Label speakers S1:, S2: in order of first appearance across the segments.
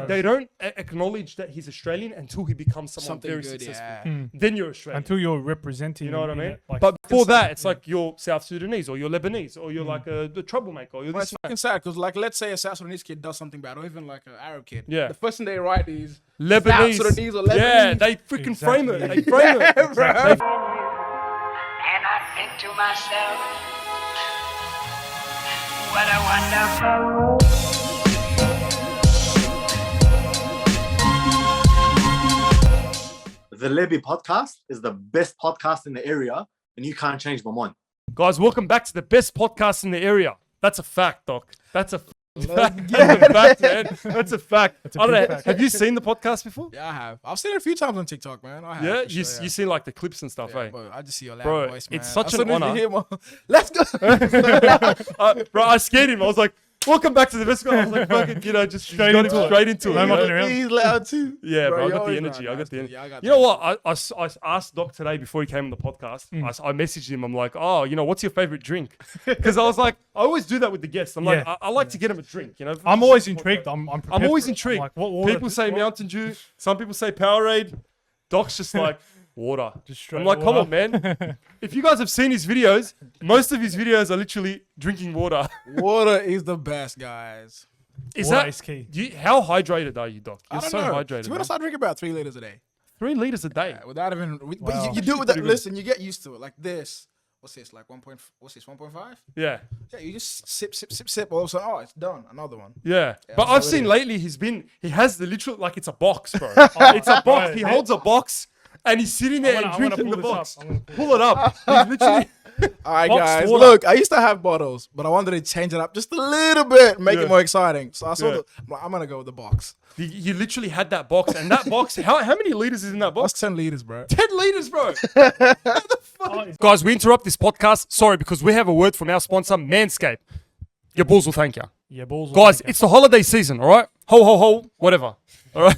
S1: they don't acknowledge that he's Australian until he becomes someone
S2: Something
S1: very
S2: good,
S1: successful.
S2: yeah.
S1: Then you're Australian.
S3: Until you're representing.
S1: You know what I
S3: in
S1: mean?
S3: it, like,
S1: But before that, it's like you're South Sudanese or you're Lebanese or you're like a troublemaker or you're
S2: Well,
S1: this.
S2: it's fucking sad because, like, let's say a South Sudanese kid does something bad, or even like an Arab kid.
S1: Yeah.
S2: The first thing they write is
S1: Lebanese.
S2: South Sudanese or Lebanese.
S1: Yeah, they freaking frame it. They frame it.
S2: Bro.
S4: And I think to myself, what a wonderful world.
S5: The Lebbie podcast is the best podcast in the area, and you can't change my mind.
S1: Guys, welcome back to the best podcast in the area. That's a fact, Doc. That's a fact, man. That's a fact.
S3: That's a
S1: I don't
S3: big
S1: know.
S3: fact.
S1: Have you seen the podcast before?
S2: Yeah, I have. I've seen it a few times on TikTok, man. I have.
S1: Yeah,
S2: for
S1: you
S2: sure,
S1: you seen like the clips and stuff,
S2: yeah,
S1: eh?
S2: bro, I just see your loud
S1: Bro,
S2: voice, man.
S1: it's such
S2: As
S1: an
S2: soon as you
S1: honor.
S2: hear my- Let's go.
S1: Bro, I scared him. I was like, welcome back to the best. I was like, fucking, just
S3: Straight
S1: got
S3: into
S1: him
S3: it.
S1: straight into it.
S3: No
S1: you know?
S3: mucking around.
S2: He's loud too.
S1: Yeah, bro, I
S2: you're
S1: got the
S2: always
S1: energy.
S2: loud.
S1: I got the
S2: Nah,
S1: energy.
S2: yeah, I got
S1: You know
S2: that.
S1: what? I asked Doc today before he came on the podcast. I messaged him. I'm like, oh, what's your favorite drink? Because I was like, I always do that with the guests. I'm like,
S3: Yeah.
S1: I like to get him a drink.
S3: I'm always intrigued. I'm prepared
S1: always
S3: for it.
S1: intrigued.
S3: I'm like, what water?
S1: People say Mountain Dew. Some people say Powerade. Doc's just like water.
S3: Just straight
S1: I'm like, come on,
S3: water.
S1: man. If you guys have seen his videos, most of his videos are literally drinking water.
S2: Water is the best, guys.
S1: Is
S3: Water
S1: that
S3: is key.
S1: how hydrated are you, Doc?
S2: I
S1: You're
S2: don't
S1: so
S2: know.
S1: hydrated.
S2: To be honest, I drink about 3 liters a day.
S1: 3 liters a day.
S2: Yeah, without even. But
S3: Wow.
S2: you do it with that. Listen, you get used to it. Like this. What's this? Like 1.5?
S1: Yeah.
S2: Yeah, you just sip. All of a sudden, oh, it's done. Another one.
S1: Yeah.
S2: Yeah,
S1: But
S2: so
S1: I've
S2: it
S1: seen
S2: is.
S1: lately he has the literal, like it's a box, bro. It's a box.
S3: right.
S1: He holds a box and he's sitting there
S3: I
S1: and
S3: wanna
S1: drinking the
S3: pull this
S1: box.
S3: up. I'm gonna
S1: Pull it up. He's literally.
S2: All right,
S3: Box
S2: guys.
S3: water.
S2: Look, I used to have bottles, but I wanted to change it up just a little bit, make
S1: Yeah.
S2: it more exciting. So I saw
S1: Yeah.
S2: I'm gonna go with the box.
S1: You literally had that box, and that box, how many liters is in that box?
S2: That's 10 liters, bro.
S1: 10 liters, bro.
S3: Oh,
S1: Guys, we interrupt this podcast. Sorry, because we have a word from our sponsor, Manscaped. Your balls will thank you.
S3: yeah, balls.
S1: Guys, it's the holiday season, all right? Ho, ho, ho, whatever. All right?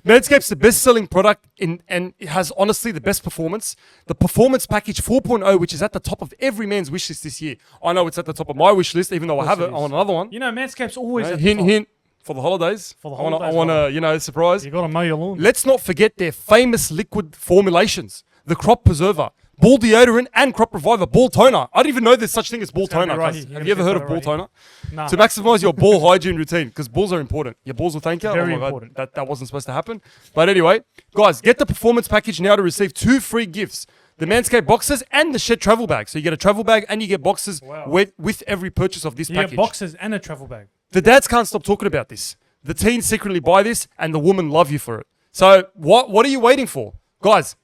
S1: Manscaped's the best-selling product and it has, honestly, the best performance. The Performance Package 4.0, which is at the top of every man's wish list this year. I know it's at the top of my wish list, even though I have it. I want another one.
S3: You know, Manscaped's always at the
S1: Hint,
S3: top.
S1: hint. For the holidays.
S3: For the
S1: I want
S3: holidays,
S1: to, surprise.
S3: You gotta mow your lawn.
S1: Let's not forget their famous liquid formulations. The Crop Preserver, Ball Deodorant, and Crop Reviver Ball Toner. I didn't even know there's such thing as ball
S3: gonna be
S1: toner.
S3: right
S1: cuz.
S3: here. You're
S1: Have you ever
S3: gonna
S1: heard
S3: see
S1: of ball
S3: it right
S1: toner?
S3: Nah.
S1: To maximize your ball hygiene routine, because balls are important. Your balls will thank you.
S3: Very
S1: oh my
S3: important.
S1: God, that wasn't supposed to happen. But anyway, guys, get the Performance Package now to receive 2 free gifts. The Manscaped boxes and the Shed travel bag. So you get a travel bag and you get boxes
S3: Wow.
S1: with every purchase of this
S3: You
S1: package.
S3: get boxes and a travel bag.
S1: The dads can't stop talking about this. The teens secretly buy this, and the women love you for it. So what are you waiting for? Guys,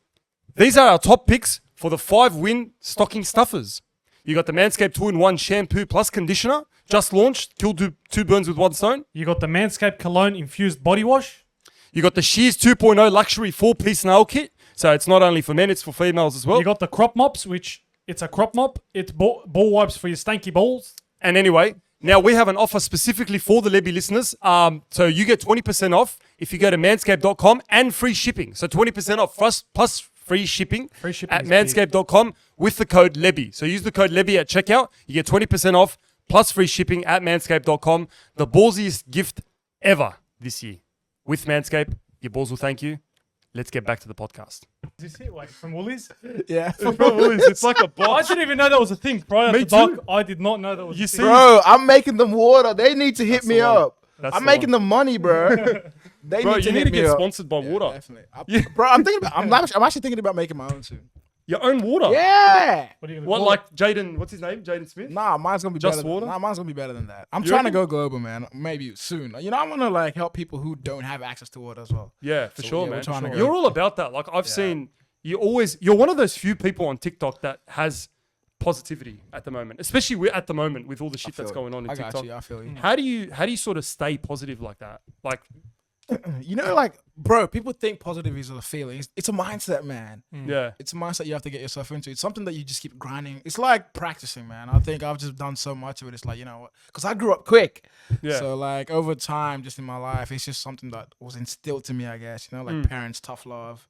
S1: these are our top picks for the 5-win stocking stuffers. You got the Manscaped 2-in-1 shampoo plus conditioner, just launched, kill two birds with one stone.
S3: You got the Manscaped Cologne infused body wash.
S1: You got the Shears 2.0 luxury 4-piece nail kit. So it's not only for men, it's for females as well.
S3: You got the crop mops, which it's a crop mop. It's ball wipes for your stanky balls.
S1: And anyway, now we have an offer specifically for the Lebbie listeners. So you get 20% off if you go to manscaped.com and free shipping. So 20% off plus free shipping,
S3: Free shipping
S1: at
S3: is big.
S1: manscaped.com with the code Lebbie. So use the code Lebbie at checkout. You get 20% off plus free shipping at manscaped.com. The ballsiest gift ever this year. With Manscaped, your balls will thank you. Let's get back to the podcast.
S3: Is this it? Like from Woolies?
S2: Yeah.
S1: It's like a
S3: I
S1: box.
S3: didn't even know that was a thing. Prior
S1: Me
S3: to Doc,
S1: too.
S3: I did not know that was
S1: You
S3: a
S1: see-
S3: thing.
S2: Bro, I'm making them water. They need to hit me
S1: the one.
S2: up.
S1: That's
S2: I'm
S1: the
S2: making them money, bro. They
S1: Bro,
S2: need to
S1: you need
S2: hit
S1: to
S2: me
S1: get
S2: up.
S1: sponsored by water.
S2: Definitely. Bro, I'm thinking about. I'm actually thinking about making my own soon.
S1: Your own water.
S2: Yeah.
S3: What are you gonna
S1: What,
S3: call
S1: like Jaden, what's his name? Jaden Smith?
S2: Nah, mine's gonna be
S1: Just
S2: better.
S1: water?
S2: Nah, mine's gonna be better than that. I'm
S1: You
S2: trying to
S1: reckon?
S2: go global, man. Maybe soon. You know, I want to like help people who don't have access to water as well.
S1: Yeah, for
S2: So,
S1: sure,
S2: yeah, we're
S1: man.
S2: trying to go-
S1: You're all about that. Like I've seen you're one of those few people on TikTok that has positivity at the moment, especially at the moment with all the shit that's
S2: feel
S1: going on in
S2: I
S1: TikTok.
S2: got you. I feel you.
S1: How do you sort of stay positive like that? Like,
S2: You know, like, bro, people think positive is a feeling. It's a mindset, man.
S1: yeah,
S2: It's a mindset you have to get yourself into. It's something that you just keep grinding. It's like practicing, man. I think I've just done so much of it. It's like, you know what? Because I grew up quick.
S1: yeah,
S2: So, like, over time, just in my life, it's just something that was instilled to me, I guess. You know, like parents, tough love.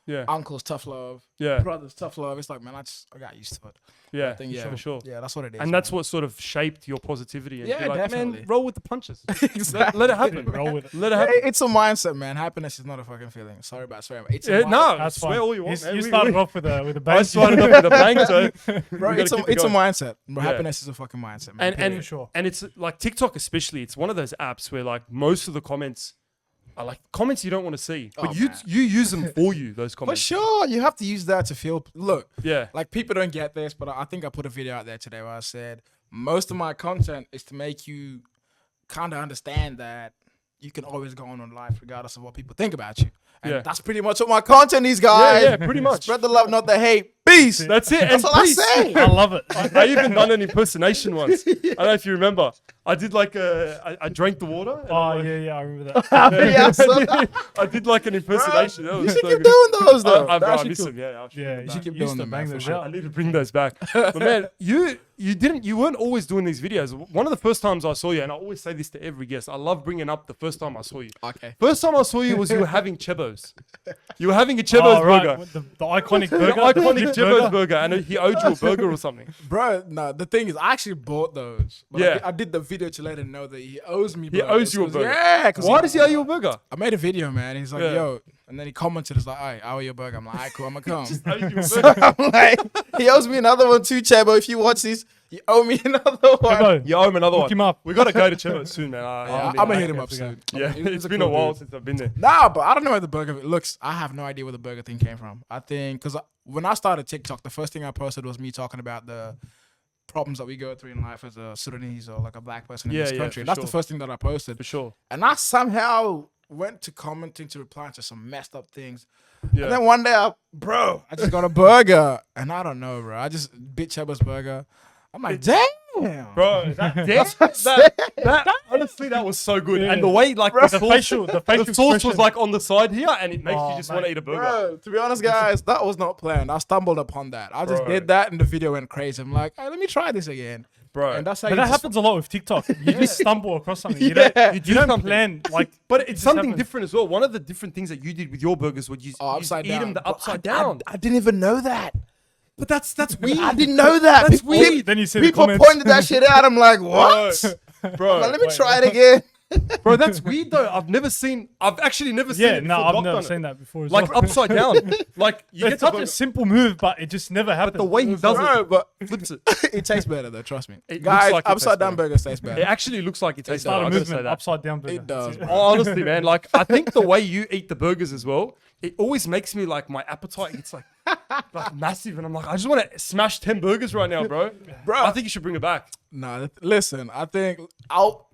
S1: Yeah.
S2: uncles tough love,
S1: Yeah.
S2: brothers tough love. It's like, man, I got used to it.
S1: Yeah.
S2: I think, yeah,
S1: For sure.
S2: Yeah, that's what it is.
S1: And that's
S2: man.
S1: what sort of shaped your positivity. And
S2: Yeah,
S1: be like,
S2: definitely.
S1: Man, roll with the punches.
S2: Exactly.
S1: Let it happen.
S3: Roll with it.
S1: Let it happen.
S2: It's a mindset, man. Happiness is not a fucking feeling. Sorry about swearing. It's a
S1: Yeah,
S2: mindset.
S1: no,
S3: That's
S1: swear
S3: fine.
S1: all you want, man.
S3: You
S1: We-
S3: started
S1: we-
S3: off with a
S1: I
S3: bang.
S1: started off with a bang, so
S2: Bro,
S1: we
S2: it's
S1: gotta
S2: a
S1: keep it going.
S2: mindset. Bro,
S1: Yeah.
S2: happiness is a fucking mindset, man.
S1: and
S3: For sure.
S1: and it's like TikTok especially. It's one of those apps where like most of the comments are like comments you don't want to see, but
S2: Oh,
S1: you
S2: man.
S1: you use them for you. Those
S2: For
S1: comments.
S2: sure, you have to use that to feel. Look,
S1: Yeah.
S2: like people don't get this, but I think I put a video out there today where I said most of my content is to make you kind of understand that you can always go on life regardless of what people think about you. And
S1: Yeah.
S2: that's pretty much what my content is, guys.
S1: Yeah, pretty much.
S2: Spread the love, not the hate. Peace.
S1: That's it.
S2: That's
S1: and
S2: all I
S1: peace.
S2: say.
S3: I love it.
S1: I even done an impersonation once. I don't know if you remember. I did like I drank the water. and
S3: Oh
S1: I'm like-
S3: yeah, I remember that.
S2: Yeah, so-
S1: I did like an impersonation. That
S2: you
S1: was
S2: should
S1: so
S2: keep
S1: good.
S2: doing those though.
S1: Bro, I
S2: That's
S1: miss
S2: cool.
S1: them. Yeah, I should
S3: Yeah,
S1: bring them
S3: you
S1: back.
S2: should keep
S3: used
S2: doing
S3: to
S2: them,
S3: bang
S2: man, for
S3: those
S2: sure.
S3: out.
S1: I need to bring those back. But man, you weren't always doing these videos. One of the first times I saw you, and I always say this to every guest, I love bringing up the first time I saw you.
S2: Okay.
S1: First time I saw you was you were having Chebos. You were having a Chebos
S3: Oh, right,
S1: burger.
S3: with the iconic
S1: The
S3: burger. the
S1: iconic
S3: flip
S1: Chebos burger, and he owed you a burger or something.
S2: Bro, no, the thing is, I actually bought those. But
S1: Yeah.
S2: I did the video to let him know that he owes me.
S1: He owes you a
S2: 'cause-
S1: burger.
S2: Yeah, because
S1: Why does he owe you a burger?
S2: I made a video, man. He's like,
S1: Yeah.
S2: yo, and then he commented, "It's like, hey, I owe you a burger." I'm like, alright, cool, I'm gonna come.
S1: Owe you a
S2: So
S1: burger.
S2: I'm like, he owes me another one too, Chebo. If you watch this, you owe me another one.
S3: Chebo,
S1: You owe him another
S3: Look
S1: one.
S3: him up.
S1: We gotta go to Chebos soon, man.
S2: I'm
S1: mean,
S2: gonna hit him up
S3: okay,
S2: soon.
S1: Yeah,
S2: He's
S1: it's
S2: a
S1: been
S2: cool
S1: a while
S2: dude.
S1: since I've been there.
S2: Nah, but I don't know where the burger looks. I have no idea where the burger thing came from. I think because when I started TikTok, the first thing I posted was me talking about the problems that we go through in life as a Sudanese or like a black person in
S1: Yeah,
S2: this
S1: yeah,
S2: country.
S1: for
S2: That's
S1: sure.
S2: the first thing that I posted.
S1: For sure.
S2: And I somehow went to commenting to replying to some messed up things.
S1: Yeah.
S2: And then one day, I just got a burger. And I don't know, bro. I just bit Cheba's burger. I'm like, damn.
S1: Bro, that honestly, that was so good.
S3: Yeah.
S1: And the way like
S2: Bro.
S1: the
S3: The facial
S1: sauce was
S3: expression.
S1: like on the side here, and it makes
S3: Oh,
S1: you just
S3: mate.
S1: want to eat a burger.
S2: Bro, to be honest, guys, that was not planned. I stumbled upon that. I just
S1: Bro.
S2: did that and the video went crazy. I'm like, hey, let me try this again.
S1: Bro.
S2: And that's how
S3: But
S2: you
S3: that
S2: just-
S3: happens a lot with TikTok. You just stumble across something. You
S2: Yeah.
S3: don't,
S1: You
S3: you don't
S1: something.
S3: plan like.
S1: But it's
S3: just
S1: something
S3: happens.
S1: different as well. One of the different things that you did with your burgers was you
S2: upside
S1: eat
S2: down.
S1: them the
S2: Bro,
S1: upside
S2: I-
S1: down.
S2: I didn't even know that.
S1: But that's weird.
S2: I didn't know that.
S1: That's
S2: People-
S1: weird.
S3: Then you see the
S2: People
S3: comments.
S2: pointed that shit out. I'm like, what?
S1: Bro,
S2: Like, let me try it again.
S1: bro, that's weird though. I've actually never seen
S3: Yeah,
S1: it.
S3: no,
S1: before
S3: I've
S1: Dok
S3: never
S1: done it.
S3: seen that before. As
S1: Like
S3: well.
S1: upside down. Like you get
S3: It's
S1: the
S3: such
S1: burger,
S3: a simple move, but it just never happens.
S1: the way he does
S2: Bro,
S1: it,
S2: but
S1: flips it.
S2: it tastes better though, trust me.
S1: It
S2: Guys,
S1: looks like it tastes
S2: upside down
S1: better.
S2: burgers taste better.
S1: It actually looks like it tastes
S3: Start
S1: better.
S3: a
S1: I gotta say
S3: movement,
S1: that.
S3: upside down burger.
S2: It does,
S3: That's
S2: bro.
S1: Oh, honestly, man, like I think the way you eat the burgers as well, it always makes me like my appetite gets like massive, and I'm like, I just want to smash 10 burgers right now, bro.
S2: Bro.
S1: I think you should bring it back.
S2: Nah, listen, I think I'll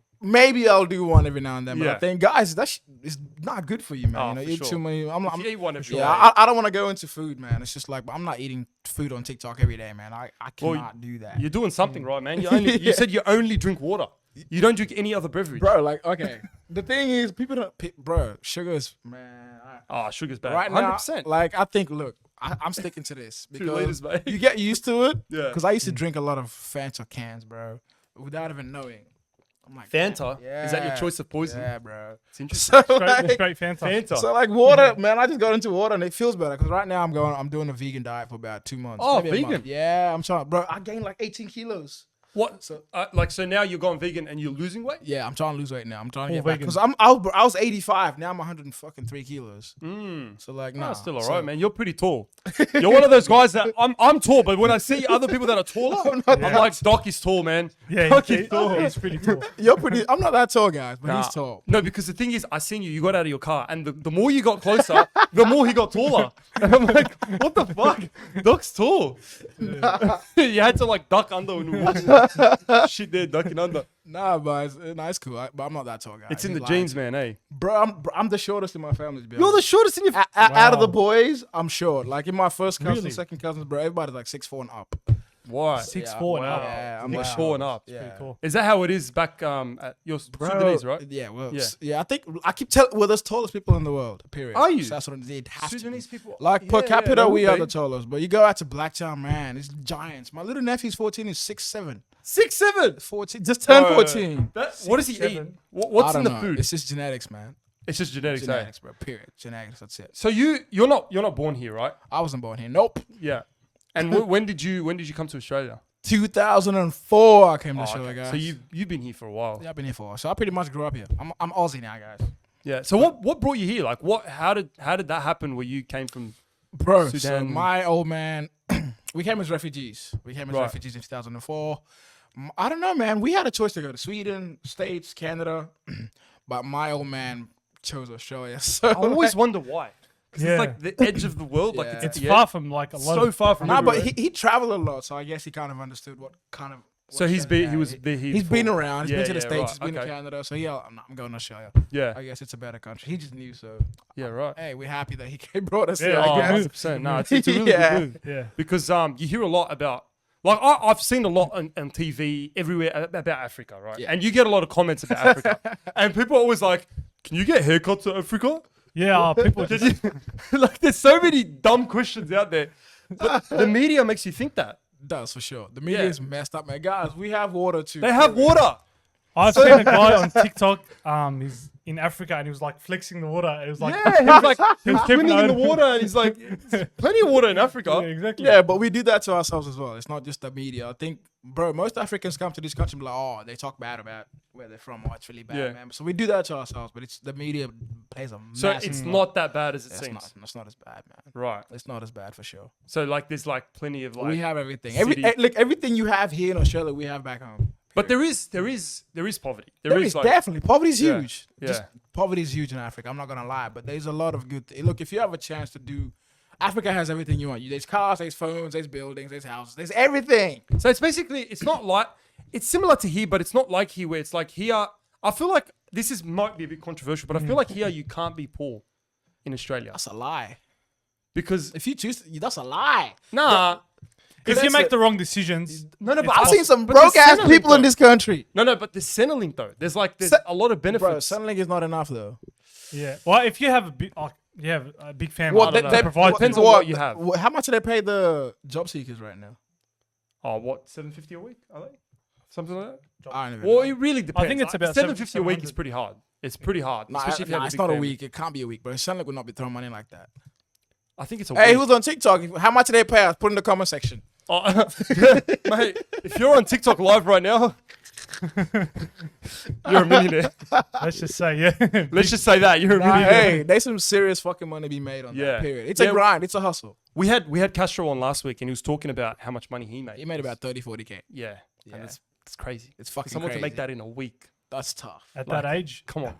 S2: do one every now and then, but
S1: Yeah.
S2: I think guys, is not good for you, man.
S1: Oh,
S2: you know,
S1: for
S2: eat
S1: sure.
S2: too many.
S1: If you eat one every
S2: Yeah,
S1: day.
S2: I don't want to go into food, man. It's just like I'm not eating food on TikTok every day, man. I
S1: Well,
S2: cannot do that.
S1: You're doing something right, man. You said you only drink water. You don't drink any other beverage.
S2: Bro, like, okay. The thing is, people don't, bro, sugar is, man.
S1: Oh, sugar's bad.
S2: Right now,
S1: 100%.
S2: like, I think, look, I'm sticking to this
S1: Two liters,
S2: because
S1: mate.
S2: you get used to it.
S1: Yeah.
S2: Because I used to drink a lot of Fanta cans, bro, without even knowing. I'm like,
S1: Fanta?
S2: yeah,
S1: Is that your choice of poison?
S2: Yeah, bro.
S1: It's interesting.
S2: So,
S3: Straight,
S2: like,
S3: straight Fanta.
S1: Fanta.
S2: so like water, man. I just got into water and it feels better because right now I'm doing a vegan diet for about 2 months.
S1: Oh,
S2: maybe a
S1: vegan?
S2: month. Yeah, I'm trying, bro. I gained like 18 kilos.
S1: What? So now you're going vegan and you're losing weight?
S2: Yeah, I'm trying to lose weight now. I'm trying to
S3: All
S2: get back
S3: vegan.
S2: because I was 85. Now I'm 103 kilos. So like, nah,
S1: That's still
S2: so-
S1: alright, man. You're pretty tall. You're one of those guys that I'm tall, but when I see other people that are taller, I'm like, Doc is tall, man.
S3: Yeah,
S1: Doc
S3: he,
S1: is tall.
S3: he's pretty tall.
S2: You're pretty. I'm not that tall, guys, but
S1: Nah.
S2: he's tall.
S1: No, because the thing is, I seen you. You got out of your car, and the more you got closer, the more he got taller. And I'm like, what the fuck? Doc's tall. You had to like duck under when we were watching shit there, ducking under.
S2: Nah, but it's cool. But I'm not that tall, guys.
S1: It's in
S2: He's
S1: the
S2: lying.
S1: genes, man. Eh?
S2: bro. I'm the shortest in my family. To be
S1: You're the
S2: honest.
S1: shortest in your.
S2: Out of the
S3: Wow.
S2: boys, I'm short. Like in my first cousin,
S3: Really?
S2: second cousins, bro, everybody's like 6'4" and up.
S1: Why?
S3: 6'4" and
S1: Wow.
S3: up.
S2: Yeah, I'm
S1: Nick
S2: like,
S1: Shaw and up.
S2: Yeah.
S3: Pretty tall.
S1: Is that how it is back at your Sudanese, right?
S2: Yeah, well,
S1: Yeah.
S2: yeah. I think I keep telling we're the tallest people in the world. Period.
S1: Are you?
S2: So that's what it has to be.
S1: Sudanese people.
S2: Like per
S1: Yeah,
S2: capita,
S1: they
S2: we
S1: would
S2: are
S1: be.
S2: the tallest. But you go out to Blacktown, man, it's giants. My little nephew's 14, is 6'7".
S1: 6'7".
S2: 14, just turned
S1: Bro,
S2: 14.
S1: What does he eat?
S3: 6'7".
S1: What's
S2: I
S1: in
S2: don't
S1: the
S2: know.
S1: food?
S2: It's just genetics, man.
S1: It's just genetics.
S2: Genetics, bro. Period. Genetics. That's it.
S1: So you're not born here, right?
S2: I wasn't born here. Nope.
S1: Yeah. And when did you come to Australia?
S2: 2004, I came to Australia,
S1: okay.
S2: guys.
S1: So you've been here for a while.
S2: Yeah, I've been here for a while. So I pretty much grew up here. I'm Aussie now, guys.
S1: Yeah. So what brought you here? Like how did that happen where you came from
S2: Bro, so
S1: Sudan?
S2: my old man, we came as refugees. We came as
S1: Right.
S2: refugees in 2004. I don't know, man. We had a choice to go to Sweden, States, Canada, but my old man chose Australia. So
S1: I always wonder why. Because
S3: Yeah.
S1: it's like the edge of the world. Like
S2: Yeah.
S1: it's,
S3: It's
S1: at the
S3: far
S1: edge.
S3: from like a lot
S1: So
S3: of
S1: far from
S2: nah, but
S1: everywhere.
S2: he traveled a lot, so I guess he kind of understood what kind of.
S1: So he's
S2: Australia-
S1: been here.
S2: He's been
S1: before.
S2: around. He's
S1: Yeah,
S2: been to the
S1: yeah,
S2: States.
S1: right,
S2: He's been
S1: okay.
S2: to Canada. So yeah, I'm going to Australia.
S1: Yeah.
S2: I guess it's a better country. He just knew, so
S1: Yeah. Right.
S2: hey, we're happy that he brought us
S3: Yeah,
S2: here.
S3: oh,
S2: I guess.
S1: 100%. No, it's a really
S2: Yeah.
S1: good move.
S3: yeah.
S1: Because you hear a lot about, like I've seen a lot on TV everywhere about Africa, right?
S2: Yeah.
S1: And you get a lot of comments about Africa, and people are always like, "Can you get haircuts in Africa?"
S3: Yeah, people just
S1: Like, there's so many dumb questions out there. But the media makes you think that
S2: Does for sure. The media
S1: Yeah.
S2: is messed up, man. Guys, we have water too.
S1: they have water.
S3: I've seen a guy on TikTok. He's in Africa and he was like flexing the water. It was like
S1: Yeah, he was like
S3: he was
S1: swimming in the
S3: keeping
S1: water, and he's like, "There's plenty of water in Africa."
S3: Yeah, exactly.
S2: Yeah, but we do that to ourselves as well. It's not just the media. I think, bro, most Africans come to this country and be like, oh, they talk bad about where they're from. Oh, it's really bad,
S1: Yeah.
S2: man. So we do that to ourselves, but it's the media plays a
S1: So
S2: massive
S1: it's
S2: role.
S1: not that bad as it
S2: It's
S1: seems.
S2: not. It's not as bad, man.
S1: Right.
S2: It's not as bad for sure.
S1: So like, there's like plenty of like.
S2: we have everything.
S1: city-
S2: Like everything you have here in Australia, we have back home.
S1: But there is poverty.
S2: There is
S1: like,
S2: definitely poverty's
S1: Yeah,
S2: huge.
S1: yeah.
S2: Just poverty's huge in Africa. I'm not gonna lie, but there's a lot of good. Look, if you have a chance to do, Africa has everything you want. There's cars, there's phones, there's buildings, there's houses, there's everything.
S1: So it's basically, it's not like, it's similar to here, but it's not like here where it's like here. I feel like might be a bit controversial, but I feel like here you can't be poor in Australia
S2: That's a lie.
S1: because
S2: If you choose, that's a lie.
S1: nah,
S3: if you
S2: that's
S3: make
S2: it.
S3: the wrong decisions,
S1: no, but
S2: I've seen some
S1: but the
S2: broke ass
S1: Centrelink
S2: people in
S1: though-
S2: this country.
S1: No, but the Centrelink though, there's
S2: Ce-
S1: a lot of
S2: Bro,
S1: benefits.
S2: Centrelink is not enough though.
S3: yeah. Well, if you have a big, you have a big family,
S2: What
S1: I don't
S3: that
S1: know.
S3: provides
S1: Depends
S3: you.
S1: on what you have.
S2: How much do they pay the job seekers right now?
S1: Oh, what, $750 a week? Are they something like that?
S2: I don't even
S1: Well,
S2: know.
S1: it really depends.
S3: think it's about
S1: $750 a week is
S3: 700.
S1: pretty hard. It's pretty hard,
S2: Nah,
S1: especially if you have a
S2: it's
S1: big
S2: not a
S1: family.
S2: week. It can't be a week, but Centrelink would not be throwing money like that.
S1: I think it's a
S2: Hey,
S1: week.
S2: who's on TikTok? How much do they pay us? Put in the comment section.
S1: Oh, mate, if you're on TikTok live right now, you're a millionaire.
S3: Let's just say, yeah.
S1: Let's just say that you're a
S2: Nah,
S1: millionaire.
S2: hey, there's some serious fucking money to be made on
S1: Yeah.
S2: that. Period. It's
S1: Yeah.
S2: a grind. It's a hustle.
S1: We had Castro on last week, and he was talking about how much money he made.
S2: He made about 30, 40K.
S1: Yeah,
S2: Yeah.
S1: and it's crazy.
S2: It's
S1: For
S2: fucking
S1: someone
S2: crazy.
S1: to make that in a week.
S2: That's tough.
S3: At
S1: Like,
S3: that age,
S1: Come on,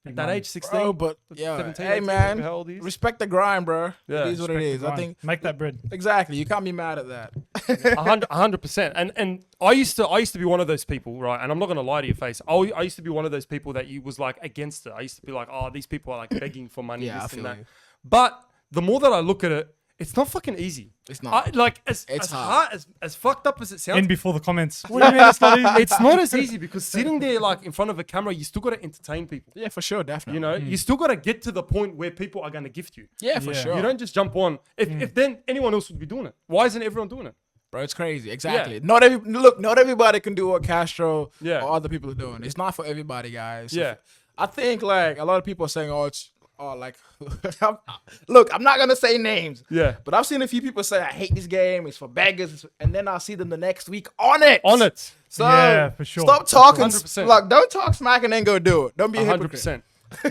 S3: big
S1: at that
S3: money.
S1: age, 16.
S2: Bro, but yeah,
S1: 17,
S2: hey
S1: 18,
S2: man,
S1: how old he is?
S2: respect the grind, bro.
S1: Yeah,
S2: It is what it
S3: Respect the
S2: is. I
S3: grind.
S2: think
S3: Make that bread.
S2: exactly. You can't be mad at that.
S1: 100%. And I used to be one of those people, right? And I'm not gonna lie to your face. I used to be one of those people that you was like against it. I used to be like, oh, these people are like begging for money,
S2: Yeah, I
S1: this
S2: feel
S1: and that.
S2: you.
S1: But the more that I look at it, it's not fucking easy.
S2: It's not.
S1: As
S2: It's
S1: hard as fucked up as it sounds.
S3: In before the comments. What do you mean it's not easy?
S1: It's not as easy because sitting there like in front of a camera, you still got to entertain people.
S2: Yeah, for sure, definitely.
S1: You know, you still got to get to the point where people are going to gift you.
S2: Yeah, for
S3: Yeah.
S2: sure.
S1: You don't just jump on. If then anyone else would be doing it. Why isn't everyone doing it?
S2: Bro, it's crazy. Exactly. Not everybody can do what Castro
S1: Yeah.
S2: or other people are doing. It's not for everybody, guys.
S1: Yeah.
S2: I think like a lot of people are saying, like, look, I'm not gonna say names.
S1: Yeah.
S2: But I've seen a few people say, I hate this game. It's for beggars, and then I'll see them the next week on it.
S1: On it.
S2: So
S3: Yeah, for sure.
S2: stop talking.
S1: 100%.
S2: Like, don't talk smack and then go do it. Don't be a
S1: 100%.
S2: hypocrite.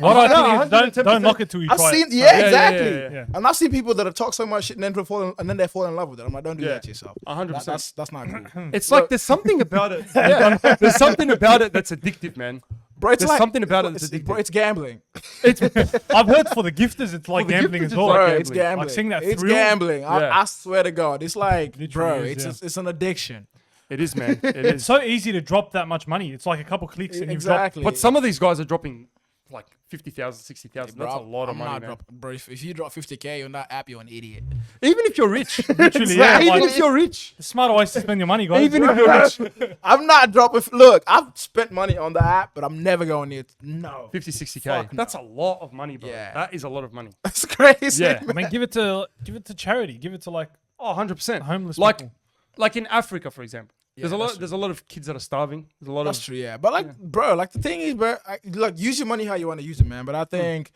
S3: What I
S1: No,
S3: think is
S1: 110%.
S3: don't knock it till you
S2: I've
S3: try
S2: seen,
S3: it.
S2: yeah,
S1: yeah,
S2: exactly.
S1: yeah,
S3: yeah.
S2: And I've seen people that have talked so much shit and then they fall in love with it. I'm like, don't do
S1: Yeah.
S2: that to yourself.
S1: 100%.
S2: That's not cool.
S1: It's like there's something about it. Yeah. There's something about it that's addictive, man.
S2: Bro, it's
S1: There's
S2: like,
S1: something about it that's
S2: it's,
S1: addictive.
S2: bro, it's gambling.
S3: I've heard for the gifters, it's like
S1: the
S3: gambling
S1: gifters,
S3: as
S1: it's
S3: well.
S1: like
S2: Bro,
S1: gambling.
S2: it's gambling.
S3: Like seeing that
S2: it's
S3: thrill.
S2: gambling.
S1: Yeah.
S2: I swear to God, it's like,
S3: Literally
S2: bro,
S3: is,
S2: it's an addiction.
S1: It is, man. It
S3: It's
S1: is.
S3: so easy to drop that much money. It's like a couple clicks and
S2: Exactly.
S1: But some of these guys are dropping like 50,000, 60,000.
S2: Bro,
S1: That's a lot of
S2: I'm
S1: money,
S2: not
S1: man.
S2: dropping, bro. If you drop 50K on that app, you're an idiot.
S1: Even if you're rich.
S3: you drop. Literally, yeah.
S1: Even
S3: Like,
S1: if you're rich.
S3: the smarter ways to spend your money, guys.
S1: Even if you're rich.
S2: I'm not dropping. Look, I've spent money on the app, but I'm never going near. No,
S1: 50, 60K.
S2: Fuck no.
S1: That's a lot of money, bro.
S2: Yeah.
S1: That is a lot of money.
S2: that's crazy.
S1: Yeah.
S3: I mean, give it to charity. Give it to like
S1: Oh, 100%.
S3: homeless
S1: Like,
S3: people.
S1: like in Africa, for example. There's a lot of kids that are starving. There's a lot
S2: That's
S1: of
S2: true, yeah. But like, bro, like the thing is, bro, look, use your money how you want to use it, man. But I think,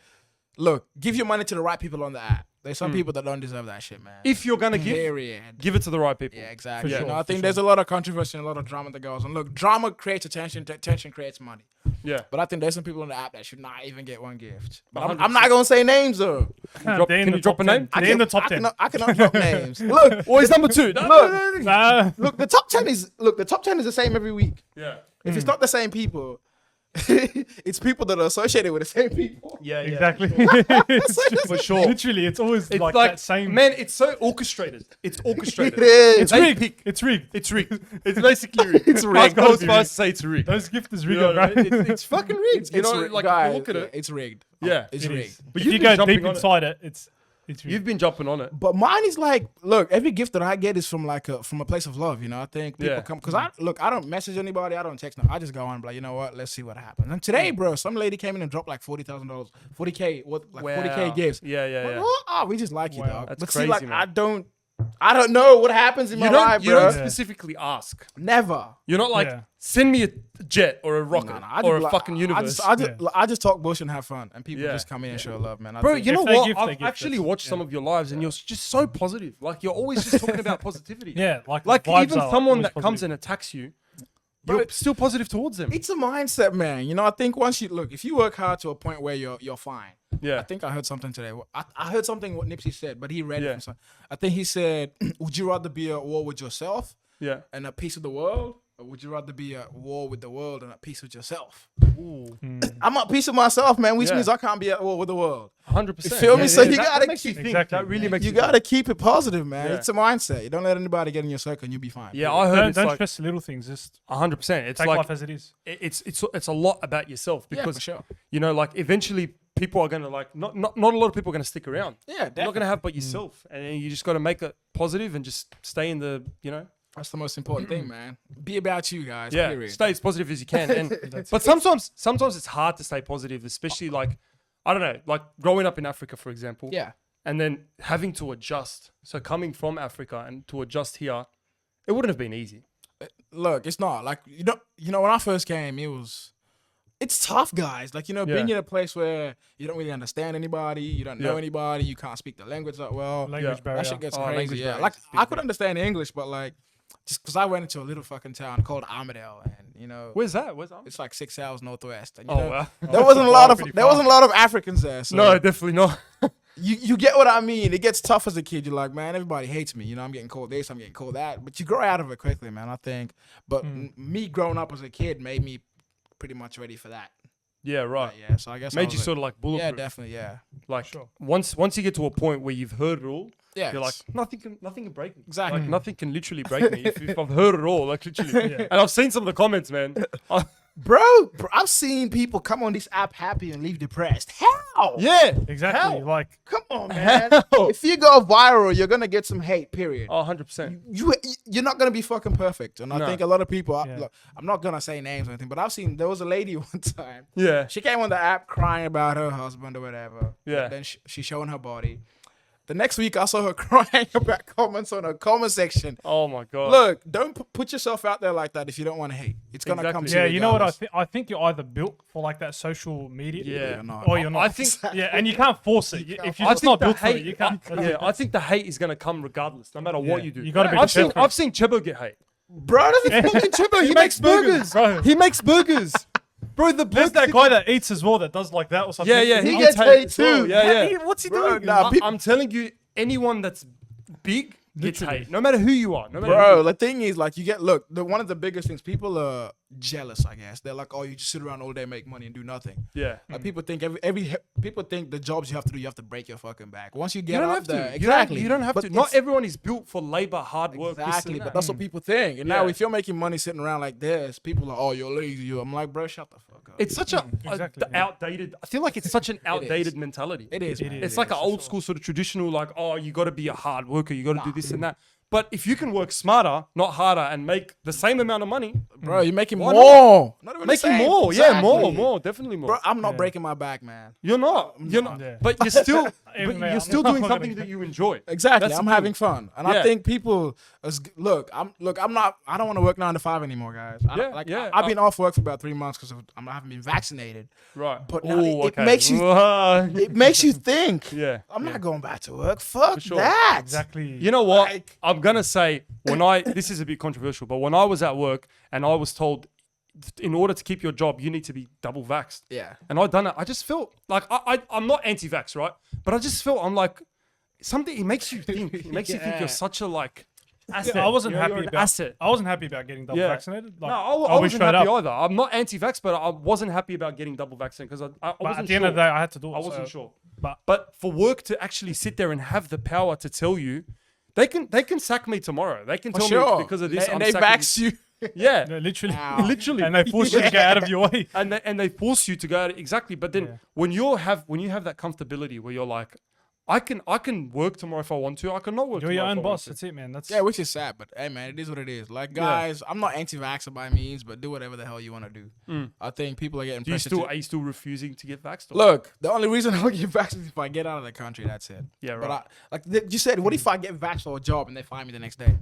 S2: look, give your money to the right people on the app. There's some people that don't deserve that shit, man.
S1: if you're gonna give it to the right people.
S2: Yeah, exactly.
S3: For
S2: You know,
S3: sure,
S2: I think there's a lot of controversy and a lot of drama that goes on. Look, drama creates attention. Attention creates money.
S1: Yeah.
S2: But I think there's some people on the app that should not even get one gift. But I'm
S1: 100%.
S2: not gonna say names though.
S1: Can you drop a name?
S3: They're in the top 10.
S2: I cannot drop names. Look,
S1: Or is number 2?
S2: look. The top 10 is the same every week.
S1: Yeah.
S2: If it's not the same people, it's people that are associated with the same people.
S1: Yeah,
S3: Exactly.
S1: For sure.
S3: Literally, it's always
S1: It's
S3: like,
S1: like,
S3: that same.
S1: man, it's so orchestrated. It's orchestrated.
S2: It is.
S3: It's
S1: They
S3: rigged.
S1: pick-
S3: It's rigged.
S1: It's rigged. It's basically rigged.
S2: It's rigged.
S1: I'd go as
S3: Gotta be
S1: far as
S3: rigged.
S1: to say it's rigged.
S3: Those gift is
S1: You
S3: rigged,
S1: know,
S3: bro.
S1: it's fucking rigged. You know,
S2: rigged.
S1: like
S2: Guys,
S1: if you look at it.
S2: it's rigged.
S1: Yeah.
S2: It's
S3: It
S2: rigged.
S3: is.
S1: But
S3: If
S1: you've
S3: you
S1: been
S3: go
S1: jumping
S3: deep
S1: on it.
S3: inside it, it's rigged.
S1: You've been jumping on it.
S2: But mine is like, look, every gift that I get is from like from a place of love. You know, I think people
S1: Yeah.
S2: come because I don't message anybody, I don't text them. I just go on and be like, you know what? Let's see what happens. And today, bro, some lady came in and dropped like $40,000, $40K, $40K gifts.
S1: Yeah, yeah,
S2: Like,
S1: yeah.
S2: what? Oh, we just like you,
S3: Wow.
S2: dog.
S1: That's
S2: but
S1: crazy,
S2: see, like,
S1: man.
S2: I don't know what happens in my life,
S1: You
S2: bro.
S1: don't specifically ask.
S2: Never.
S1: You're not like,
S3: Yeah.
S1: send me a jet or a rocket
S2: Nah, I
S1: or
S2: just
S1: a
S2: like-
S1: fucking universe.
S2: I just talk bullshit and have fun, and people
S1: Yeah.
S2: just come in and show love, man. I
S1: Bro,
S2: think-
S1: you know
S3: If they
S1: what?
S3: give, they
S1: I've
S3: give.
S1: actually
S3: That's-
S1: watched some of your lives and you're just so positive. Like, you're always just talking about positivity.
S3: Yeah, like
S1: Like,
S3: the vibes
S1: even
S3: are
S1: someone
S3: always
S1: that comes
S3: positive.
S1: and attacks you,
S2: Bro,
S1: you're still positive towards them.
S2: it's a mindset, man. You know, I think once you look, if you work hard to a point where you're fine.
S1: Yeah.
S2: I think I heard something today. I heard something what Nipsey said, but he read it
S1: Yeah.
S2: from some. I think he said, "Would you rather be at war with yourself
S1: Yeah.
S2: and at peace with the world, or would you rather be at war with the world and at peace with yourself?" I'm at peace with myself, man, which
S1: Yeah.
S2: means I can't be at war with the world.
S1: 100%.
S2: You feel me? So you
S1: that
S2: gotta
S1: makes you
S2: keep-
S1: think.
S3: Exactly.
S1: That really makes
S2: You
S1: you
S2: gotta keep it positive, man.
S1: Yeah.
S2: It's a mindset. You don't let anybody get in your circle, and you'll be fine.
S1: Yeah,
S2: period.
S1: I heard
S3: Don't,
S1: it's
S3: don't
S1: like
S3: stress the little things. Just
S1: 100%. It's
S3: take
S1: like
S3: life as it is.
S1: it's a lot about yourself
S2: Yeah,
S1: because
S2: for sure.
S1: you know, like eventually people are gonna like not a lot of people are gonna stick around.
S2: Yeah,
S1: You're not
S2: definitely.
S1: gonna have but yourself, and then you just gotta make it positive and just stay in the
S2: That's the most important thing, man. Be about you guys.
S1: yeah,
S2: Period.
S1: stay as positive as you can. And but sometimes it's hard to stay positive, especially like I don't know, like growing up in Africa, for example.
S2: Yeah.
S1: And then having to adjust. So coming from Africa and to adjust here, it wouldn't have been easy.
S2: Look, it's not like you know when I first came, it's tough, guys. Like, being in a place where you don't really understand anybody, you don't know
S1: Yeah.
S2: anybody, you can't speak the language that well.
S3: Language barrier.
S2: That shit gets
S1: Oh,
S2: crazy.
S1: language
S2: Yeah,
S1: barrier
S2: like
S1: is big,
S2: I could
S1: man.
S2: understand English, but like just because I went into a little fucking town called Armadale, and
S1: Where's that? Where's that?
S2: it's like 6 hours northwest. And,
S1: Oh, wow.
S2: there wasn't a lot of
S3: Pretty
S2: there
S3: far.
S2: wasn't a lot of Africans there. So
S1: No, definitely not.
S2: you get what I mean. It gets tough as a kid. You're like, man, everybody hates me. I'm getting called this, I'm getting called that. But you grow out of it quickly, man. I think. But me growing up as a kid made me pretty much ready for that.
S1: Yeah, right.
S2: Yeah, so I guess I
S1: Made
S2: was
S1: you sort of like
S2: yeah,
S1: bulletproof.
S2: definitely, yeah,
S1: Like
S3: Sure.
S1: once you get to a point where you've heard it all,
S2: yeah.
S1: you're like nothing can break me.
S2: Exactly.
S1: Like nothing can literally break me if I've heard it all. Like literally,
S3: Yeah.
S1: and I've seen some of the comments, man.
S2: bro, I've seen people come on this app happy and leave depressed. How?
S1: Yeah,
S3: Exactly.
S1: How?
S3: Like
S2: Come on, man.
S1: How?
S2: If you go viral, you're gonna get some hate. Period.
S1: Oh, 100%.
S2: You're not gonna be fucking perfect, and I
S1: No.
S2: think a lot of people.
S3: Yeah.
S2: Look, I'm not gonna say names or anything, but I've seen there was a lady one time.
S1: Yeah,
S2: She came on the app crying about her husband or whatever.
S1: Yeah.
S2: But then she showing her body. The next week, I saw her crying about comments on her comment section.
S1: Oh my god.
S2: Look, don't put yourself out there like that if you don't want to hate. It's gonna come
S1: Exactly.
S2: to
S3: yeah,
S2: you.
S3: you know what I
S2: regardless.
S3: think? I think you're either built for like that social media,
S1: Yeah.
S2: You're not.
S3: or you're not.
S1: I think
S3: yeah, and you can't force it. If you're
S1: I
S3: just
S1: think
S3: not
S1: the
S3: built for it,
S1: hate.
S3: you can't.
S1: Yeah, I think the hate is gonna come regardless, no matter what you do.
S3: You gotta be
S1: I've seen
S3: prepared for it.
S1: Chebo get hate.
S2: Bro, that's
S1: Fucking Chebo, he makes burgers.
S3: bro.
S1: He makes burgers. Bro, the
S3: There's
S1: burger
S3: that guy that eats as well that does like that or something.
S1: Yeah, yeah,
S2: He gets hate too.
S1: Yeah, yeah.
S3: What's he
S2: Bro,
S3: doing?
S2: nah,
S1: I'm telling you, anyone that's big gets
S3: Literally.
S1: hate, no matter who you are. No matter
S2: Bro,
S1: who.
S2: the thing is, like, one of the biggest things, people are jealous, I guess. They're like, oh, you just sit around all day, make money, and do nothing.
S1: Yeah.
S2: Like, people think people think the jobs you have to do, you have to break your fucking back. Once you
S1: You
S2: get
S1: don't
S2: up
S1: have
S2: there,
S1: to.
S2: exactly.
S1: You don't have
S2: But
S1: to. Not
S2: it's-
S1: everyone is built for labor, hard work. this
S2: Exactly,
S1: and
S2: but
S1: that.
S2: that's what people think. And now,
S1: Yeah.
S2: if you're making money sitting around like this, people are, oh, you're lazy. I'm like, bro, shut the fuck up.
S1: It's such
S3: exactly,
S1: the
S3: yeah.
S1: outdated. I feel like it's such an outdated mentality.
S2: It is.
S3: It
S2: man.
S3: is.
S1: It's like
S2: It
S1: an
S2: is,
S1: old
S2: for
S1: school sort of traditional, like, oh, you got to be a hard worker, you got to do this and that. But if you can work smarter, not harder, and make the same amount of money,
S2: Bro, you're making
S1: Why
S2: more. Not even the
S1: making
S2: same.
S1: more, yeah,
S2: Exactly.
S1: more, definitely more.
S2: Bro, I'm not
S3: Yeah.
S2: breaking my back, man.
S1: You're not,
S3: Yeah.
S1: but you're still,
S3: Even
S1: but
S3: me,
S1: you're
S3: I'm
S1: still
S3: not
S1: doing
S3: gonna
S1: something
S3: get-
S1: that you enjoy.
S2: Exactly.
S1: That's
S2: I'm
S1: the
S2: having
S1: thing.
S2: fun. And
S1: Yeah.
S2: I think people look, I don't want to work 9 to 5 anymore, guys.
S1: Yeah.
S2: I've been off work for about 3 months because I haven't been vaccinated.
S1: Right.
S2: But now
S1: Ooh,
S2: it makes you it makes you think.
S1: Yeah.
S2: I'm not going back to work. Fuck
S1: sure.
S2: that.
S3: Exactly.
S1: You know what?
S2: Like-
S1: I'm gonna say this is a bit controversial, but when I was at work and I was told, in order to keep your job, you need to be double vaxxed.
S2: Yeah.
S1: And I done it. I just felt like I'm not anti-vax, right? But I just felt I'm like something. It makes you think. It makes you think
S2: Yeah.
S1: you're such a like asset.
S3: I wasn't
S1: You know, you're
S3: happy
S1: an
S3: about.
S1: asset.
S3: I wasn't happy about getting double
S1: Yeah.
S3: vaccinated. Like,
S1: No, I
S3: I'll be
S1: wasn't
S3: straight
S1: happy
S3: up.
S1: either. I'm not anti-vax, but I wasn't happy about getting double vaccinated because I
S3: But
S1: wasn't
S3: at the end
S1: sure.
S3: of the day, I had to do it.
S1: I wasn't
S3: so-
S1: sure.
S3: But
S1: But for work to actually sit there and have the power to tell you, they can sack me tomorrow. They can
S2: For
S1: tell
S2: sure.
S1: me because of this.
S2: And
S1: I'm
S2: they
S1: sacking
S2: vax you.
S1: Yeah,
S3: no, literally,
S1: literally.
S3: and they force you to get out of your way.
S1: and they force you to go out exactly. But then
S3: Yeah.
S1: when you have that comfortability where you're like, I can work tomorrow if I want to. I can not work.
S3: You're
S1: tomorrow
S3: your
S1: if
S3: own
S1: I want
S3: boss.
S1: to.
S3: That's it, man. That's
S2: Yeah, which is sad, but hey, man, it is what it is. Like, guys, I'm not anti-vaxxer by means, but do whatever the hell you want to do. I think people are getting
S1: Do you
S2: pressured.
S1: still are you still refusing to get vaxxed? Or?
S2: Look, the only reason I'll get vaxxed is if I get out of the country. That's it.
S1: Yeah,
S2: But
S1: right.
S2: you said, what if I get vaxxed for a job and they fire me the next day?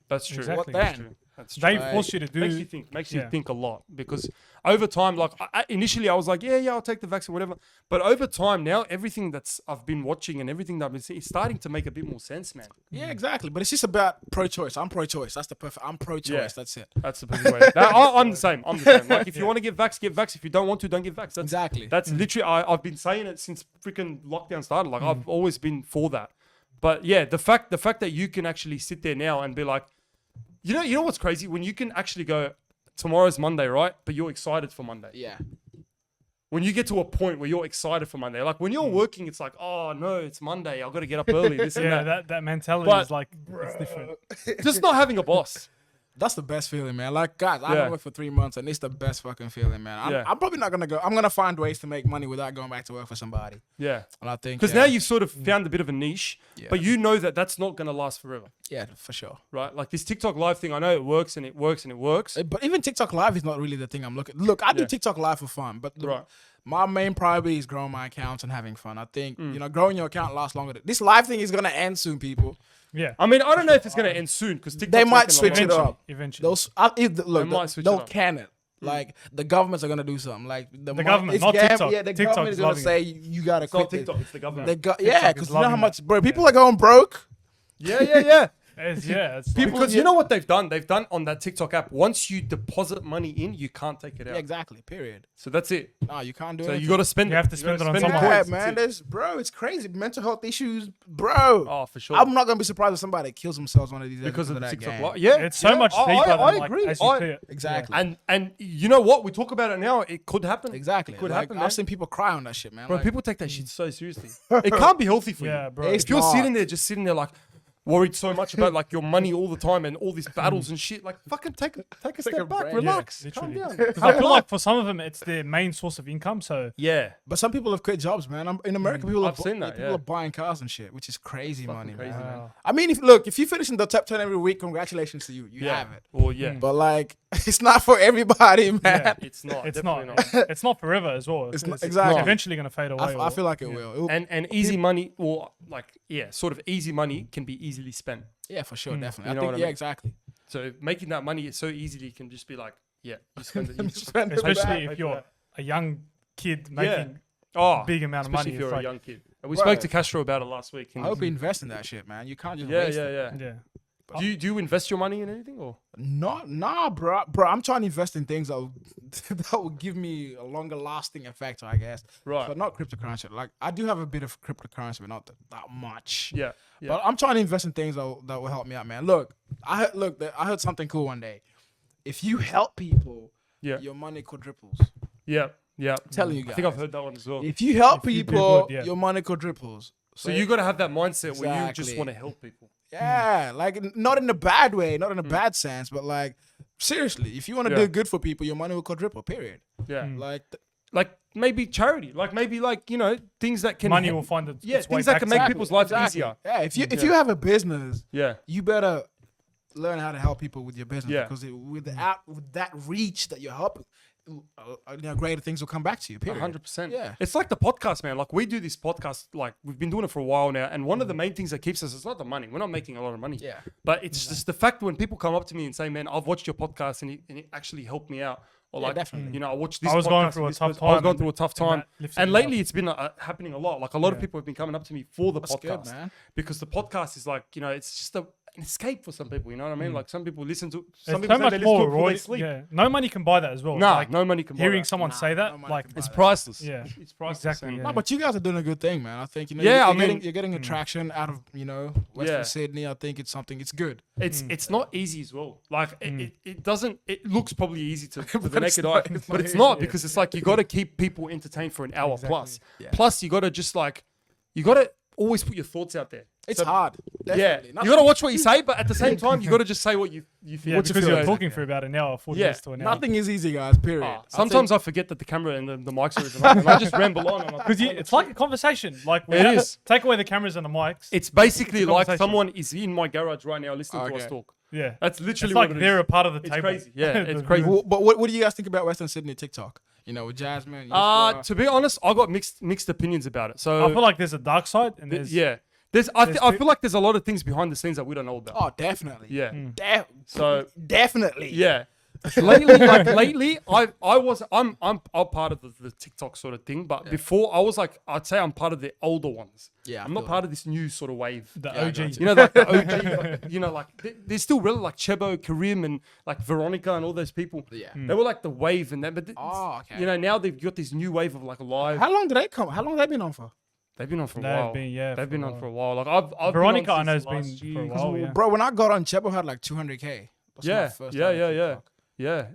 S1: That's true.
S3: Exactly.
S2: What
S1: That's
S2: then?
S1: true. That's
S3: they
S1: true.
S3: force you to do.
S1: Makes you
S3: Yeah.
S1: think a lot because over time, like initially I was like, yeah, I'll take the vaccine, whatever. But over time now, everything that's I've been watching and everything that I've been seeing is starting to make a bit more sense, man.
S2: Yeah, exactly. But it's just about pro-choice. I'm pro-choice. That's the perfect. I'm pro-choice.
S1: Yeah.
S2: That's it.
S1: That's the perfect way. I'm the same. I'm the same. Like if you want to get vax, get vax. If you don't want to, don't get vax. That's,
S2: Exactly.
S1: That's literally. I've been saying it since freaking lockdown started. Like I've always been for that. But yeah, the fact that you can actually sit there now and be like, you know what's crazy? When you can actually go, tomorrow's Monday, right? But you're excited for Monday.
S2: Yeah.
S1: When you get to a point where you're excited for Monday, like when you're working, it's like, oh no, it's Monday. I've got to get up early. This and
S3: Yeah,
S1: that.
S3: that mentality
S1: But-
S3: is like it's different.
S1: Just not having a boss.
S2: That's the best feeling, man. Like, guys, I
S1: Yeah.
S2: haven't worked for 3 months, and it's the best fucking feeling, man. I'm probably not gonna go. I'm gonna find ways to make money without going back to work for somebody.
S1: Yeah.
S2: And I think
S1: Because now you've sort of found a bit of a niche,
S2: Yeah.
S1: but you know that that's not going to last forever,
S2: yeah, for sure.
S1: right? Like this TikTok live thing, I know it works and it works and it works.
S2: But even TikTok Live is not really the thing I'm looking. Look, I do
S1: Yeah.
S2: TikTok Live for fun, but
S1: Right.
S2: my main priority is growing my accounts and having fun. I think growing your account lasts longer. This live thing is gonna end soon, people.
S3: Yeah,
S1: I mean, I don't know if it's going to end soon because TikTok
S2: They might switch it
S3: eventually,
S2: up.
S3: eventually.
S2: Those look,
S1: might switch it
S2: they'll
S1: up.
S2: can it. Like the governments are gonna do something. Like the
S3: government,
S2: it's
S3: not TikTok.
S2: Yeah, the
S3: TikTok
S2: government
S3: is
S2: is gonna
S3: loving
S2: say you gotta
S1: It's not
S2: quit.
S1: TikTok, it's the government.
S2: Yeah,
S3: TikTok
S2: because
S3: is
S2: you know how
S3: loving
S2: much, bro. People are going broke.
S1: Yeah.
S3: It's
S1: Because you know what they've done? They've done on that TikTok app, once you deposit money in, you can't take it out.
S2: Yeah, exactly. Period.
S1: So that's it.
S2: No, you can't do
S1: So
S2: it.
S1: you got to spend
S3: You
S1: it.
S3: have to spend
S1: gotta
S3: it on
S1: spend
S3: someone.
S2: Yeah,
S1: coins.
S2: man.
S1: That's it.
S2: It's crazy. Mental health issues, bro.
S1: Oh, for sure.
S2: I'm not gonna be surprised if somebody kills themselves one of these days
S1: because of the
S2: that
S1: TikTok
S2: game.
S1: live. Yeah.
S3: it's so
S1: yeah,
S3: much deeper than
S1: I
S3: like
S1: agree.
S3: as you see it.
S2: Exactly.
S1: And you know what? We talk about it now. It could happen.
S2: Exactly.
S1: It could
S2: Like,
S1: happen, man.
S2: I've seen people cry on that shit, man.
S1: Bro,
S2: Like,
S1: people take that shit so seriously. It can't be healthy for
S3: Yeah,
S1: you.
S3: bro.
S2: It's
S1: If you're
S2: not.
S1: sitting there like worried so much about like your money all the time and all these battles and shit, like fucking take a step
S2: a
S1: back,
S2: break.
S1: relax,
S3: Yeah,
S1: calm
S3: literally.
S1: down.
S3: 'Cause I feel like for some of them, it's their main source of income. So
S1: Yeah.
S2: But some people have quit jobs, man. In America, people
S1: I've seen that,
S2: people
S1: yeah.
S2: are buying cars and shit, which is crazy money,
S1: crazy,
S2: man.
S1: man.
S3: Wow.
S2: I mean, if you finish in the top 10 every week, congratulations to you. You
S1: Yeah.
S2: have it.
S1: Well, yeah.
S2: But like, it's not for everybody, man.
S3: Yeah.
S1: It's not.
S3: it's
S1: definitely
S3: not. It's not forever as well.
S2: It's
S3: 'cause
S2: not- exactly.
S3: eventually going to fade away.
S2: I feel like it will. It'll-
S1: And easy money, or like sort of easy money can be easily spent.
S2: yeah, for sure, definitely.
S1: You know
S2: I think,
S1: what I
S2: yeah,
S1: mean?
S2: exactly.
S1: So making that money so easily can just be like, yeah, you spend it. You just
S2: Spend it
S3: especially
S2: back.
S3: if you're a young kid making
S1: Oh,
S3: big amount of
S1: especially
S3: money.
S1: if you're
S3: It's
S1: a
S3: like,
S1: young kid. And we
S2: Bro.
S1: spoke to Castro about it last week.
S2: I
S1: and-
S2: hope you invest in that shit, man. You can't just
S1: yeah,
S2: waste it.
S3: yeah.
S1: Do you invest your money in anything or?
S2: Nah, bro. I'm trying to invest in things that will, that will give me a longer lasting effect, I guess.
S1: Right.
S2: So not cryptocurrency. Like I do have a bit of cryptocurrency, but not that much.
S1: Yeah.
S2: But I'm trying to invest in things that will help me out, man. Look, I heard something cool one day. If you help people,
S1: Yeah.
S2: your money quadruples.
S1: Yeah. I'm
S2: telling you
S1: I think I've
S2: guys.
S1: heard that one as well.
S2: If you help
S3: If you do
S2: people,
S3: good, yeah.
S2: your money quadruples.
S1: So you got to have that mindset where you just
S2: Exactly.
S1: want to help people.
S2: Yeah, like not in a bad way, not in a bad sense, but like seriously, if you want to
S1: Yeah.
S2: do good for people, your money will quadruple. Period.
S1: Yeah.
S2: Like
S1: Like maybe charity, like maybe like, things that can
S3: money will find its
S1: Yeah,
S3: its way
S1: things that
S3: back
S1: can
S3: to
S1: make
S3: you.
S1: people's lives
S2: exactly.
S1: easier.
S2: Yeah, if you have a business,
S1: Yeah.
S2: you better learn how to help people with your business.
S1: Yeah.
S2: Because with that reach that you're helping, greater things will come back to you. Period.
S1: 100%.
S2: Yeah.
S1: It's like the podcast, man. Like we do this podcast, like we've been doing it for a while now. And one of the main things that keeps us is not the money. We're not making a lot of money.
S2: Yeah.
S1: But it's just the fact when people come up to me and say, man, I've watched your podcast and it actually helped me out. Or
S2: Yeah,
S1: like,
S2: definitely.
S1: you know, I watched this
S3: I was
S1: podcast
S3: going
S1: and
S3: through a
S1: this
S3: tough
S1: person- I was
S3: time
S1: going through a tough
S3: and
S1: time.
S3: that lifted
S1: And
S3: me up.
S1: lately it's been happening a lot. Like a lot of people have been coming up to me for the
S2: That's
S1: podcast.
S2: good, man.
S1: Because the podcast is like, you know, it's just an escape for some people. You know what I mean? Like some people listen to, some
S3: There's
S1: people
S3: so
S1: say
S3: much
S1: they listen to
S3: more,
S1: it before
S3: Roy.
S1: they sleep.
S3: Yeah, no money can buy that as well.
S1: Nah,
S3: Like,
S1: no money can buy
S3: hearing
S1: that.
S3: someone say
S2: no
S3: that,
S2: money
S3: like,
S2: can buy
S1: It's
S2: that.
S1: priceless.
S3: Yeah.
S1: It's priceless.
S3: Exactly,
S1: and-
S3: yeah.
S2: No, but you guys are doing a good thing, man. I think
S1: Yeah, I mean-
S2: you're getting a traction out of Western
S1: Yeah.
S2: Sydney. I think it's good.
S1: It's not easy as well. Like it doesn't. It looks probably easy to the
S2: But it's
S1: naked
S2: not-
S1: eye,
S2: it's
S1: but
S2: not
S1: it's
S2: easy,
S1: not
S2: yeah.
S1: because it's like you got to keep people entertained for an hour plus.
S2: Yeah.
S1: Plus, you got to just like you got to always put your thoughts out there.
S2: It's
S1: So-
S2: hard.
S1: Yeah,
S2: Definitely.
S1: you got to watch what you say, but at the same time, you got to just say what you feel.
S3: yeah,
S1: what you
S3: because
S1: feel.
S3: you're talking for about an hour, 40
S1: Yeah.
S3: minutes to an hour.
S2: Nothing is easy, guys. Period.
S1: Ah, sometimes I forget that the camera and the mics are and I just ramble on.
S3: Because it's like a conversation. Like
S1: It is.
S3: Take away the cameras and the mics.
S1: It's basically
S3: It's a
S1: like
S3: conversation.
S1: someone is in my garage right now listening to us
S2: Okay.
S1: talk.
S3: yeah,
S1: That's
S3: it's
S1: literally
S3: like
S1: what it
S3: they're
S1: is.
S3: a part of the
S1: It's
S3: table.
S1: crazy. Yeah, it's
S3: The
S1: crazy.
S3: viewers.
S2: But what do you guys think about Western Sydney TikTok? With Jasmine. Yusra?
S1: To be honest, I got mixed opinions about it. So
S3: I feel like there's a dark side and there's
S1: yeah, I feel like there's a lot of things behind the scenes that we don't know about.
S2: Oh, definitely.
S1: Yeah.
S2: So definitely.
S1: Yeah. lately, I'm part of the TikTok sort of thing, but before I was like, I'd say I'm part of the older ones.
S2: Yeah, I
S1: I'm not
S2: feel
S1: part of this new sort of wave.
S3: the
S2: Yeah, I
S3: OG.
S2: got
S1: You know, like the OG, like they're still really like Chebo, Karim, and like Veronica and all those people.
S2: Yeah.
S1: They were like the wave and that, but
S2: Oh, okay.
S1: you know, now they've got this new wave of like live.
S2: How long did they come? How long have they been on for?
S1: They've been on for a
S3: They've
S1: while.
S3: been, yeah,
S1: They've
S3: for
S1: been
S3: a
S1: on
S3: while.
S1: for a while. Like I've
S3: Veronica,
S1: been on
S3: I know, has
S1: since
S3: been
S1: last
S3: for
S1: year.
S3: a while. Yeah.
S2: Bro, when I got on, Chebo had like 200K. That's my
S1: Yeah,
S2: first
S1: yeah,
S2: time on
S1: yeah, yeah.
S2: TikTok.
S1: Yeah,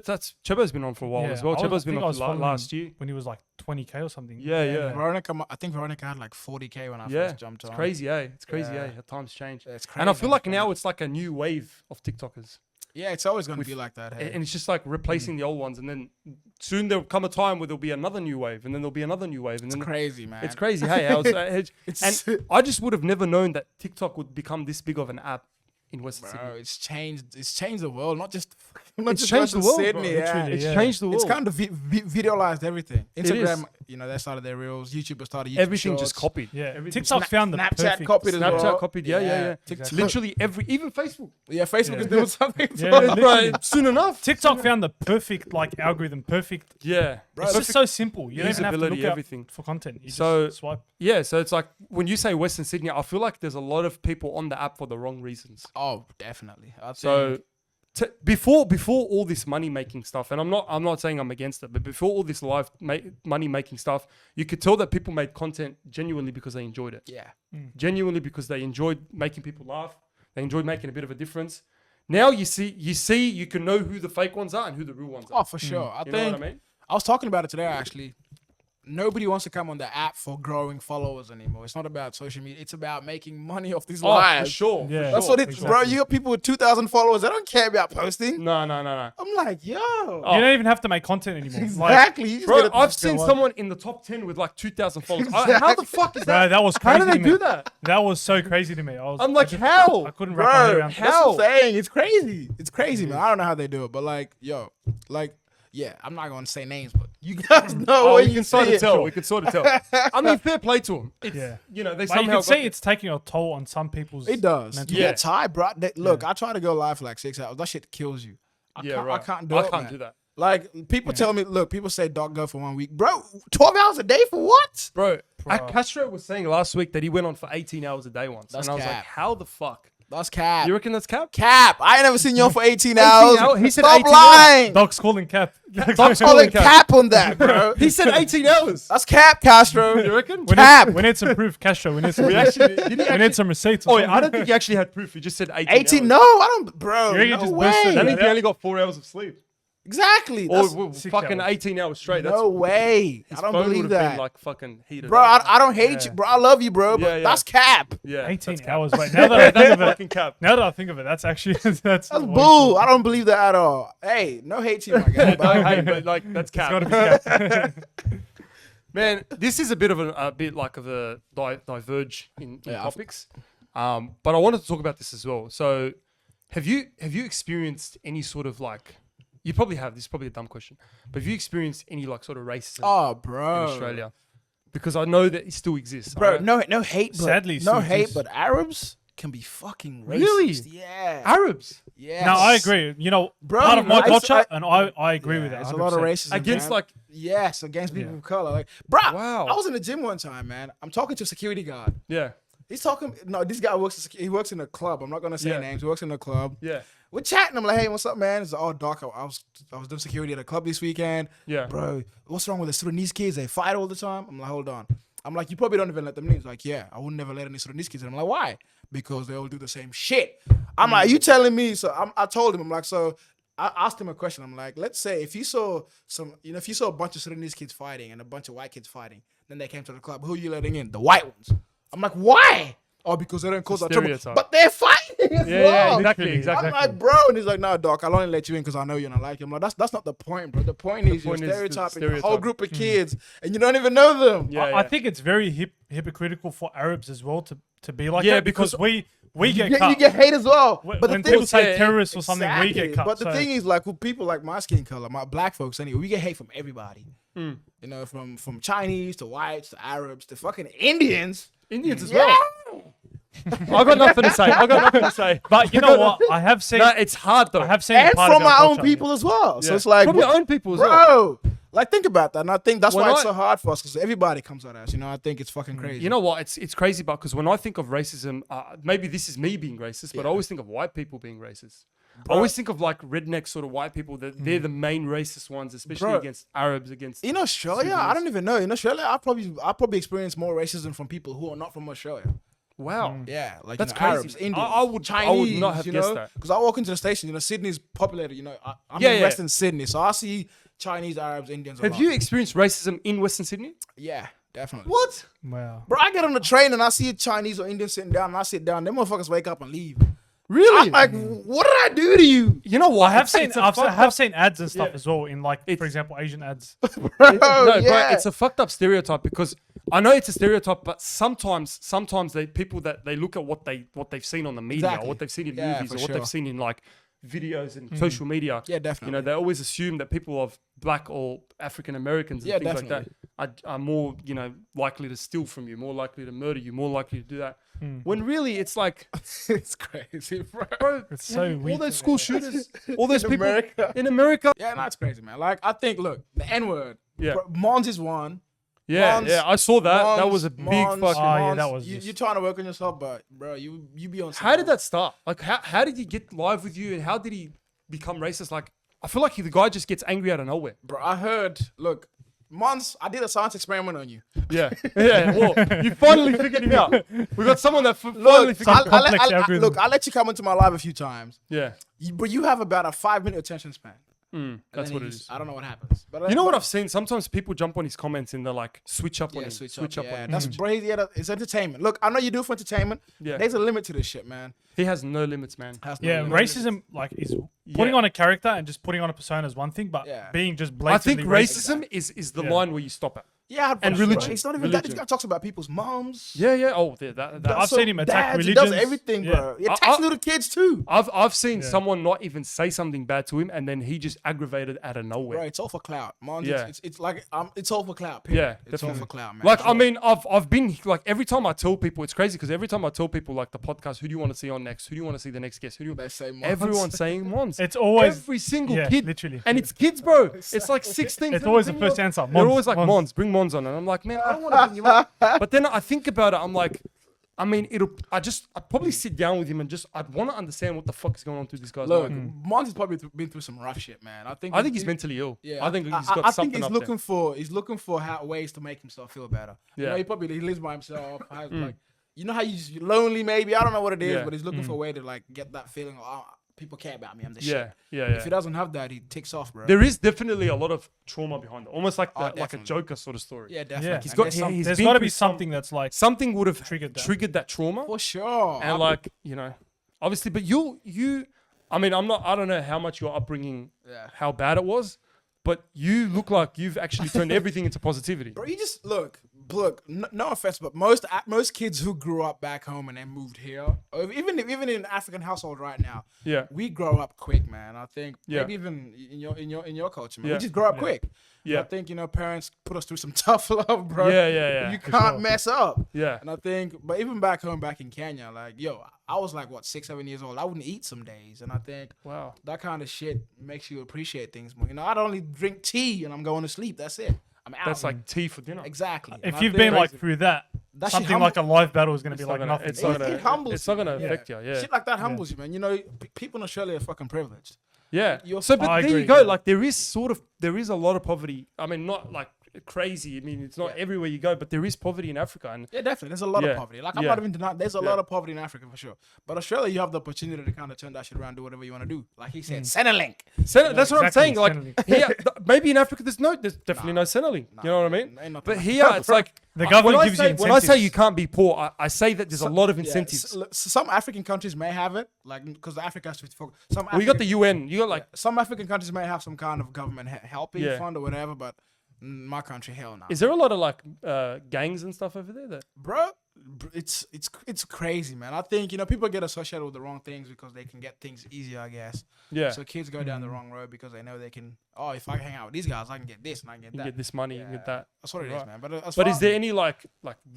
S1: that's Chebo's been on for a while
S3: Yeah,
S1: as well.
S3: I
S1: Chebo's
S3: think
S1: been
S3: I
S1: on
S3: was
S1: for
S3: following
S1: last
S3: him
S1: year.
S3: when he was like 20K or something.
S1: Yeah, yeah.
S2: I think Veronica had like 40K when I
S1: Yeah,
S2: first jumped
S1: it's
S2: on.
S1: crazy, eh? It's crazy,
S2: Yeah.
S1: eh? How times change.
S2: Yeah, it's
S1: And I
S2: crazy,
S1: feel
S2: man.
S1: like now it's like a new wave of TikTokers.
S2: Yeah, it's always going to be like that.
S1: A-
S2: Hey?
S1: And it's just like replacing the old ones. And then soon there'll come a time where there'll be another new wave. And then there'll be another new wave. And
S2: It's
S1: then
S2: crazy, man.
S1: it's crazy. Hey, and I just would have never known that TikTok would become this big of an app in Western
S2: Bro,
S1: Sydney.
S2: it's changed the world, not just
S1: It's changed the
S2: Western
S1: world,
S2: Sydney,
S1: bro.
S2: yeah.
S3: Literally,
S1: It's
S3: yeah.
S1: changed the world.
S2: It's kind of videoized everything.
S1: is.
S2: Instagram, they started their reels. YouTubers started YouTube
S1: Everything
S2: shorts.
S1: just copied.
S3: Yeah,
S1: Everything-
S3: TikTok found the
S2: Snapchat
S3: perfect.
S2: copied as
S1: Snapchat
S2: well.
S1: copied. Yeah, yeah, yeah.
S2: TikTok.
S1: Literally even Facebook.
S2: Yeah, Facebook is
S3: Yeah.
S2: doing something.
S3: Yeah,
S2: too.
S3: literally.
S1: Right, soon enough.
S3: TikTok found the perfect algorithm, perfect.
S1: Yeah.
S2: Bro,
S3: It's just so simple. You don't even have to
S1: Usability,
S3: look out
S1: everything.
S3: for content. You
S1: So-
S3: just swipe.
S1: Yeah, so it's like when you say Western Sydney, I feel like there's a lot of people on the app for the wrong reasons.
S2: Oh, definitely.
S1: So before all this money making stuff, and I'm not saying I'm against it, but before all this live money making stuff, you could tell that people made content genuinely because they enjoyed it.
S2: yeah.
S1: Genuinely because they enjoyed making people laugh. They enjoyed making a bit of a difference. Now you can know who the fake ones are and who the real ones are.
S2: Oh, for sure. I
S1: You know
S2: think
S1: what I mean?
S2: I was talking about it today actually. Nobody wants to come on the app for growing followers anymore. It's not about social media. It's about making money off these
S1: Oh,
S2: lives.
S1: for sure.
S3: Yeah.
S2: That's what it's, bro. You got people with 2,000 followers. They don't care about posting.
S1: No.
S2: I'm like, yo.
S3: You don't even have to make content anymore.
S2: Exactly. You just
S1: Bro,
S2: gotta-
S1: I've seen
S3: on.
S1: someone in the top 10 with like 2,000 followers. How the fuck is
S3: Bro,
S1: that?
S3: that was
S1: How
S3: crazy.
S1: do they
S3: to me.
S1: do that?
S3: That was so crazy to me.
S1: I'm like, how?
S3: I couldn't wrap my head
S2: Bro,
S3: around.
S2: that's what I'm saying. It's crazy. It's crazy, man. I don't know how they do it, but like, yo, like, yeah, I'm not gonna say names, but you guys know
S1: Oh,
S2: when
S1: we
S2: you
S1: can sort
S2: see
S1: of tell.
S2: it.
S1: We can sort of tell. I mean, fair play to them. It's,
S3: Yeah.
S1: You know, they
S3: But you
S1: somehow
S3: can see
S1: got-
S3: it's taking a toll on some people's.
S2: It does.
S3: mental
S2: You
S1: Yeah.
S2: get tired, bro. Look, I try to go live for like 6 hours. That shit kills you. I
S1: Yeah,
S2: can't,
S1: right.
S2: I can't do it.
S1: I can't
S2: man.
S1: do that.
S2: Like people tell me, look, people say Dok go for 1 week, bro. 12 hours a day for what?
S1: Bro, Castro was saying last week that he went on for 18 hours a day once.
S2: That's
S1: and I was like,
S2: cap.
S1: how the fuck?
S2: That's cap.
S1: You reckon that's cap?
S2: Cap. I ain't never seen you on for 18 hours.
S1: hours? He said
S2: Stop
S1: 18
S2: lying.
S3: Doc's calling cap.
S1: Doc's
S2: Calling
S1: calling cap.
S2: cap on that, bro.
S1: He said 18 hours.
S2: That's cap, Castro.
S1: You reckon?
S2: Cap.
S3: We need some proof, Castro. We need some.
S1: We actually, did he
S3: We
S1: actually,
S3: need some receipts.
S1: oh, yeah, I don't think he actually had proof. He just said 18
S2: 18?
S1: hours.
S2: No, I don't, bro.
S3: You reckon
S2: No
S3: he just
S2: way.
S3: busted
S1: That
S3: it?
S1: means he only got 4 hours of sleep.
S2: Exactly.
S1: Or
S2: That's,
S1: fucking
S3: hours.
S1: 18 hours straight.
S2: no way.
S1: His
S2: I don't
S1: phone
S2: believe
S1: would have
S2: that.
S1: been like fucking heated
S2: Bro,
S1: up.
S2: I don't hate you, bro. I love you, bro. But
S1: Yeah, yeah.
S2: that's cap.
S1: Yeah.
S3: 18 hours. Wait, now that I think of it,
S1: fucking cap.
S3: now that I think of it, that's actually that's
S2: That's bull. I don't believe that at all. Hey, no hate to you, my guy.
S1: No,
S2: But
S1: hey, but like that's cap.
S3: It's got to be cap.
S1: Man, this is a bit of a bit like of a diverge in
S2: Yeah,
S1: topics. But I wanted to talk about this as well. So Have you experienced any sort of like? You probably have. This is probably a dumb question, but have you experienced any like sort of racism
S2: Oh,
S1: in
S2: bro.
S1: Australia? Because I know that it still exists.
S2: Bro, no hate, but
S3: Sadly,
S2: no
S3: still
S2: hate,
S3: exists.
S2: but Arabs can be fucking racist.
S1: Really?
S2: Yeah.
S1: Arabs
S2: Yeah.
S3: No, I agree. You know,
S2: Bro,
S3: part of my
S2: I-
S3: culture,
S2: I-
S3: and I agree with that.
S2: There's a lot of
S3: 100%.
S2: racism
S1: against
S2: man.
S1: like
S2: yes, against people of color. Like, bro,
S1: Wow.
S2: I was in the gym one time, man. I'm talking to a security guard.
S1: yeah.
S2: He's talking. No, this guy he works in a club. I'm not gonna say
S1: Yeah.
S2: names. He works in a club.
S1: Yeah.
S2: We're chatting. I'm like, hey, what's up, man? He's like, oh, Doc, I was doing security at a club this weekend.
S1: Yeah.
S2: Bro, what's wrong with the Sudanese kids? They fight all the time. I'm like, hold on. I'm like, you probably don't even let them in. He's like, yeah, I would never let any Sudanese kids in. I'm like, why? Because they all do the same shit. I'm like, you telling me? So I told him, I'm like, so I asked him a question. I'm like, let's say if you saw if you saw a bunch of Sudanese kids fighting and a bunch of white kids fighting, then they came to the club, who are you letting in? The white ones. I'm like, why? Oh, because they don't cause that trouble.
S1: Stereotype.
S2: But they're fighting as
S1: Yeah,
S2: well.
S1: exactly.
S2: I'm like, bro, and he's like, no, Doc, I'll only let you in because I know you're not like him. I'm like, that's not the point, bro. The point is
S1: point
S2: you're
S1: is the
S2: stereotyping a whole
S1: stereotype.
S2: group of kids and you don't even know them.
S1: Yeah.
S3: I think it's very hypocritical for Arabs as well to be like
S1: Yeah,
S3: that because
S1: because
S3: we
S2: You
S3: get cut.
S2: you get hate as well.
S3: When
S2: But the thing
S3: people
S2: is,
S3: say terrorists or something, we get cut.
S2: But the
S3: so-
S2: thing is, like with people like my skin color, my black folks, anyway, we get hate from everybody.
S1: Hmm.
S2: You know, from Chinese to whites to Arabs to fucking Indians.
S1: Indians as
S2: Yeah.
S1: well. I got nothing to say. I got nothing to say.
S3: but you know what? I have seen.
S1: No, it's hard though.
S3: I have seen
S2: And
S3: part
S2: from
S3: of our
S2: my own
S3: culture,
S2: people as well. So
S1: Yeah.
S2: it's like,
S1: From your own people as well.
S2: bro, like think about that. And I think that's
S1: When
S2: why it's
S1: I-
S2: so hard for us because everybody comes at us. You know, I think it's fucking crazy.
S1: You know what? It's crazy, but because when I think of racism, maybe this is me being racist, but I always think of white people being racist. I always think of like redneck sort of white people that they're the main racist ones, especially
S2: Bro.
S1: against Arabs, against.
S2: in Australia, I don't even know. In Australia, I probably experience more racism from people who are not from Australia.
S1: Wow.
S2: Yeah, like
S1: That's
S2: you know,
S1: crazy.
S2: Arabs, Indians,
S1: I would
S2: Chinese.
S1: not have
S2: you
S1: guessed
S2: know?
S1: that.
S2: Because I walk into the station, you know, Sydney's populated. You know, I'm
S1: Yeah,
S2: in
S1: yeah.
S2: Western Sydney, so I see Chinese, Arabs, Indians. a
S1: Have
S2: lot.
S1: you experienced racism in Western Sydney?
S2: Yeah, definitely.
S1: What?
S3: Wow.
S2: Bro, I get on the train and I see a Chinese or Indian sitting down, and I sit down. Them motherfuckers wake up and leave.
S1: Really?
S2: I'm like, what did I do to you,
S1: You know what?
S3: I have seen.
S1: It's a
S3: I
S1: fucked
S3: have
S1: up-
S3: seen ads and stuff
S1: Yeah.
S3: as well in like,
S1: It's-
S3: for example, Asian ads.
S2: bro?
S1: No, bro,
S2: yeah.
S1: it's a fucked up stereotype because I know it's a stereotype, but sometimes people that they look at what they've seen on the media
S2: Exactly.
S1: or what they've seen in
S2: Yeah,
S1: movies
S2: for
S1: or what
S2: sure.
S1: they've seen in like videos and social media.
S2: Yeah, definitely.
S1: You know, they always assume that people of black or African Americans and
S2: Yeah,
S1: things like
S2: definitely.
S1: that are more, likely to steal from you, more likely to murder you, more likely to do that. When really it's like,
S2: it's crazy, bro.
S1: bro,
S3: It's so
S1: all
S3: weird.
S1: those school shooters, all those
S2: In
S1: people
S2: America.
S1: in America.
S2: Yeah, no, it's crazy, man. Like, I think, look, the N word.
S1: Yeah.
S2: Mons is one.
S1: Yeah,
S2: Mons-
S1: yeah, I saw that. That
S2: Mons-
S1: was a big
S2: Mons-
S1: fucking.
S3: Oh, yeah,
S2: Mons,
S3: that was
S2: you,
S3: just-
S2: you're trying to work on yourself, but bro, you be on.
S1: How did that start? Like, how did he get live with you, and how did he become racist? Like, I feel like the guy just gets angry out of nowhere.
S2: bro? I heard. Look, Mons, I did a science experiment on you.
S1: Yeah, yeah. Well, you finally figured him out. We got someone that finally
S2: Look,
S1: figured.
S3: complex algorithm.
S2: look, I let you come into my live a few times,
S1: Yeah,
S2: but you have about a 5-minute attention span.
S1: that's
S2: And then
S1: what
S2: you
S1: it
S2: just-
S1: is.
S2: I don't know what happens. But
S1: You know what I've seen? Sometimes people jump on his comments and they're like, switch up on
S2: Yeah,
S1: him,
S2: switch
S1: switch
S2: up.
S1: up
S2: Yeah,
S1: on him.
S2: that's bro. Yeah, it's entertainment. Look, I know you do it for entertainment.
S1: Yeah.
S2: There's a limit to this shit, man.
S1: He has no limits, man.
S2: Has no
S3: Yeah,
S2: limit.
S3: racism like is putting
S1: Yeah.
S3: on a character and just putting on a persona is one thing, but
S2: Yeah.
S3: being just
S1: I think
S3: blatantly
S1: racism is the
S3: Yeah.
S1: line where you stop at.
S2: Yeah,
S1: And
S2: bro,
S1: religion.
S2: It's not even that. This
S1: Religion.
S2: guy talks about people's moms.
S1: Yeah, yeah. Oh, that.
S3: I've seen him attack
S2: dads,
S3: religions.
S2: He does everything,
S3: Yeah.
S2: bro. He attacks
S1: I-
S2: little kids too.
S1: I've seen someone not even say something bad to him, and then he just aggravated out of nowhere.
S2: Bro, it's all for clout. Mons,
S1: Yeah.
S2: it's like it's all for clout. Period.
S1: Yeah,
S2: it's all
S1: definitely.
S2: for clout, man.
S1: Like,
S2: Sure.
S1: I mean, I've been like every time I tell people, it's crazy because every time I tell people like the podcast, who do you want to see on next? Who do you want to see the next guest? Who do you?
S2: They say Mons.
S1: Everyone's saying Mons.
S3: It's always
S1: Every single
S3: yeah,
S1: kid,
S3: literally.
S1: and it's kids, bro. It's like 16.
S3: It's always the
S1: 17
S3: first answer.
S1: They're
S3: Mons,
S1: always like
S3: Mons.
S1: Mons, bring Mons on, and I'm like, man, I don't want to bring you up. But then I think about it, I'm like, I mean, I'd probably sit down with him and I'd want to understand what the fuck is going on through this guy's
S2: Look,
S1: mind.
S2: Mons has probably been through some rough shit, man.
S1: I think he's mentally ill.
S2: Yeah,
S1: I think he's got
S2: I think
S1: something
S2: he's
S1: up
S2: looking
S1: there.
S2: he's looking for ways to make himself feel better. You
S1: Yeah.
S2: know, he lives by himself. Has, like, you know how you're lonely, maybe. I don't know what it is,
S1: Yeah.
S2: but he's looking for a way to like get that feeling. Of, oh, people care about me. I'm the
S1: Yeah,
S2: shit.
S1: yeah,
S2: If
S1: yeah.
S2: he doesn't have that, he ticks off, bro.
S1: There is definitely a lot of trauma behind it, almost like like a
S2: definitely.
S1: Joker sort of story.
S2: yeah, definitely.
S3: Yeah.
S2: man.
S3: He's
S1: got-
S2: There's
S1: yeah,
S2: some-
S1: he's
S3: There's
S1: been
S3: got to
S1: through
S3: be something that's like
S1: Something would have
S3: Triggered
S1: triggered
S3: that.
S1: that trauma,
S2: for sure.
S1: and like I mean, I mean, I don't know how much your upbringing,
S2: Yeah.
S1: how bad it was, but you look like you've actually turned everything into positivity.
S2: Bro, you just look. look, no offense, but most kids who grew up back home and then moved here, or even in an African household right now,
S1: Yeah.
S2: we grow up quick, man. I think
S1: Yeah.
S2: maybe even in your culture, man,
S1: Yeah.
S2: we just grow up quick.
S1: Yeah.
S2: I think parents put us through some tough love, bro.
S1: Yeah.
S2: You
S1: for
S2: can't
S1: sure.
S2: mess up.
S1: Yeah.
S2: And I think, but even back home, back in Kenya, like, I was like, what, 6, 7 years old. I wouldn't eat some days. And I think
S1: Wow.
S2: that kind of shit makes you appreciate things more. I'd only drink tea and I'm going to sleep. That's it. I'm out.
S1: That's like tea for dinner.
S2: exactly. And
S3: If
S2: I
S3: you've
S2: think
S3: been like through that,
S2: that shit
S3: something like a live battle is going to be like nothing.
S1: It's not
S2: It
S1: gonna.
S2: humbles
S1: It's not gonna
S2: you.
S1: affect you. Yeah.
S2: shit like that humbles you, man. People in Australia are fucking privileged.
S1: Yeah.
S2: You're-
S1: So, but
S3: I
S1: there you
S3: agree,
S1: go.
S3: yeah.
S1: Like there is a lot of poverty. I mean, not like crazy. I mean, it's not everywhere you go, but there is poverty in Africa. And
S2: Yeah, definitely. There's a lot
S1: Yeah.
S2: of poverty. Like, I'm
S1: Yeah.
S2: not even denying. There's a
S1: Yeah.
S2: lot of poverty in Africa for sure. But Australia, you have the opportunity to kind of turn that shit around, do whatever you want to do. Like he said, Centrelink.
S1: that's what I'm
S3: exactly,
S1: saying. Like
S3: Centrelink.
S1: here, maybe in Africa, there's definitely no Centrelink. You know what I mean?
S2: Ain't nothing
S1: But
S2: like
S1: here,
S2: that,
S1: it's
S2: bro.
S1: like
S3: The government
S1: when
S3: gives
S1: I
S3: you
S1: say, when I say
S3: incentives.
S1: you can't be poor, I say that there's a lot of
S2: Yeah,
S1: incentives.
S2: some African countries may have it, like because Africa has to focus.
S1: Well, you got the UN. You got like
S2: some African countries may have some kind of government helping
S1: Yeah.
S2: fund or whatever, but my country, hell no.
S1: Is there a lot of like gangs and stuff over there?
S2: Bro, it's crazy, man. I think people get associated with the wrong things because they can get things easier, I guess.
S1: Yeah.
S2: So kids go down the wrong road because they know they can. Oh, if I hang out with these guys, I can get this and I can get
S1: You
S2: that.
S1: can get this money, you can get that.
S2: That's what it is,
S1: Right.
S2: man. But
S1: But is there any like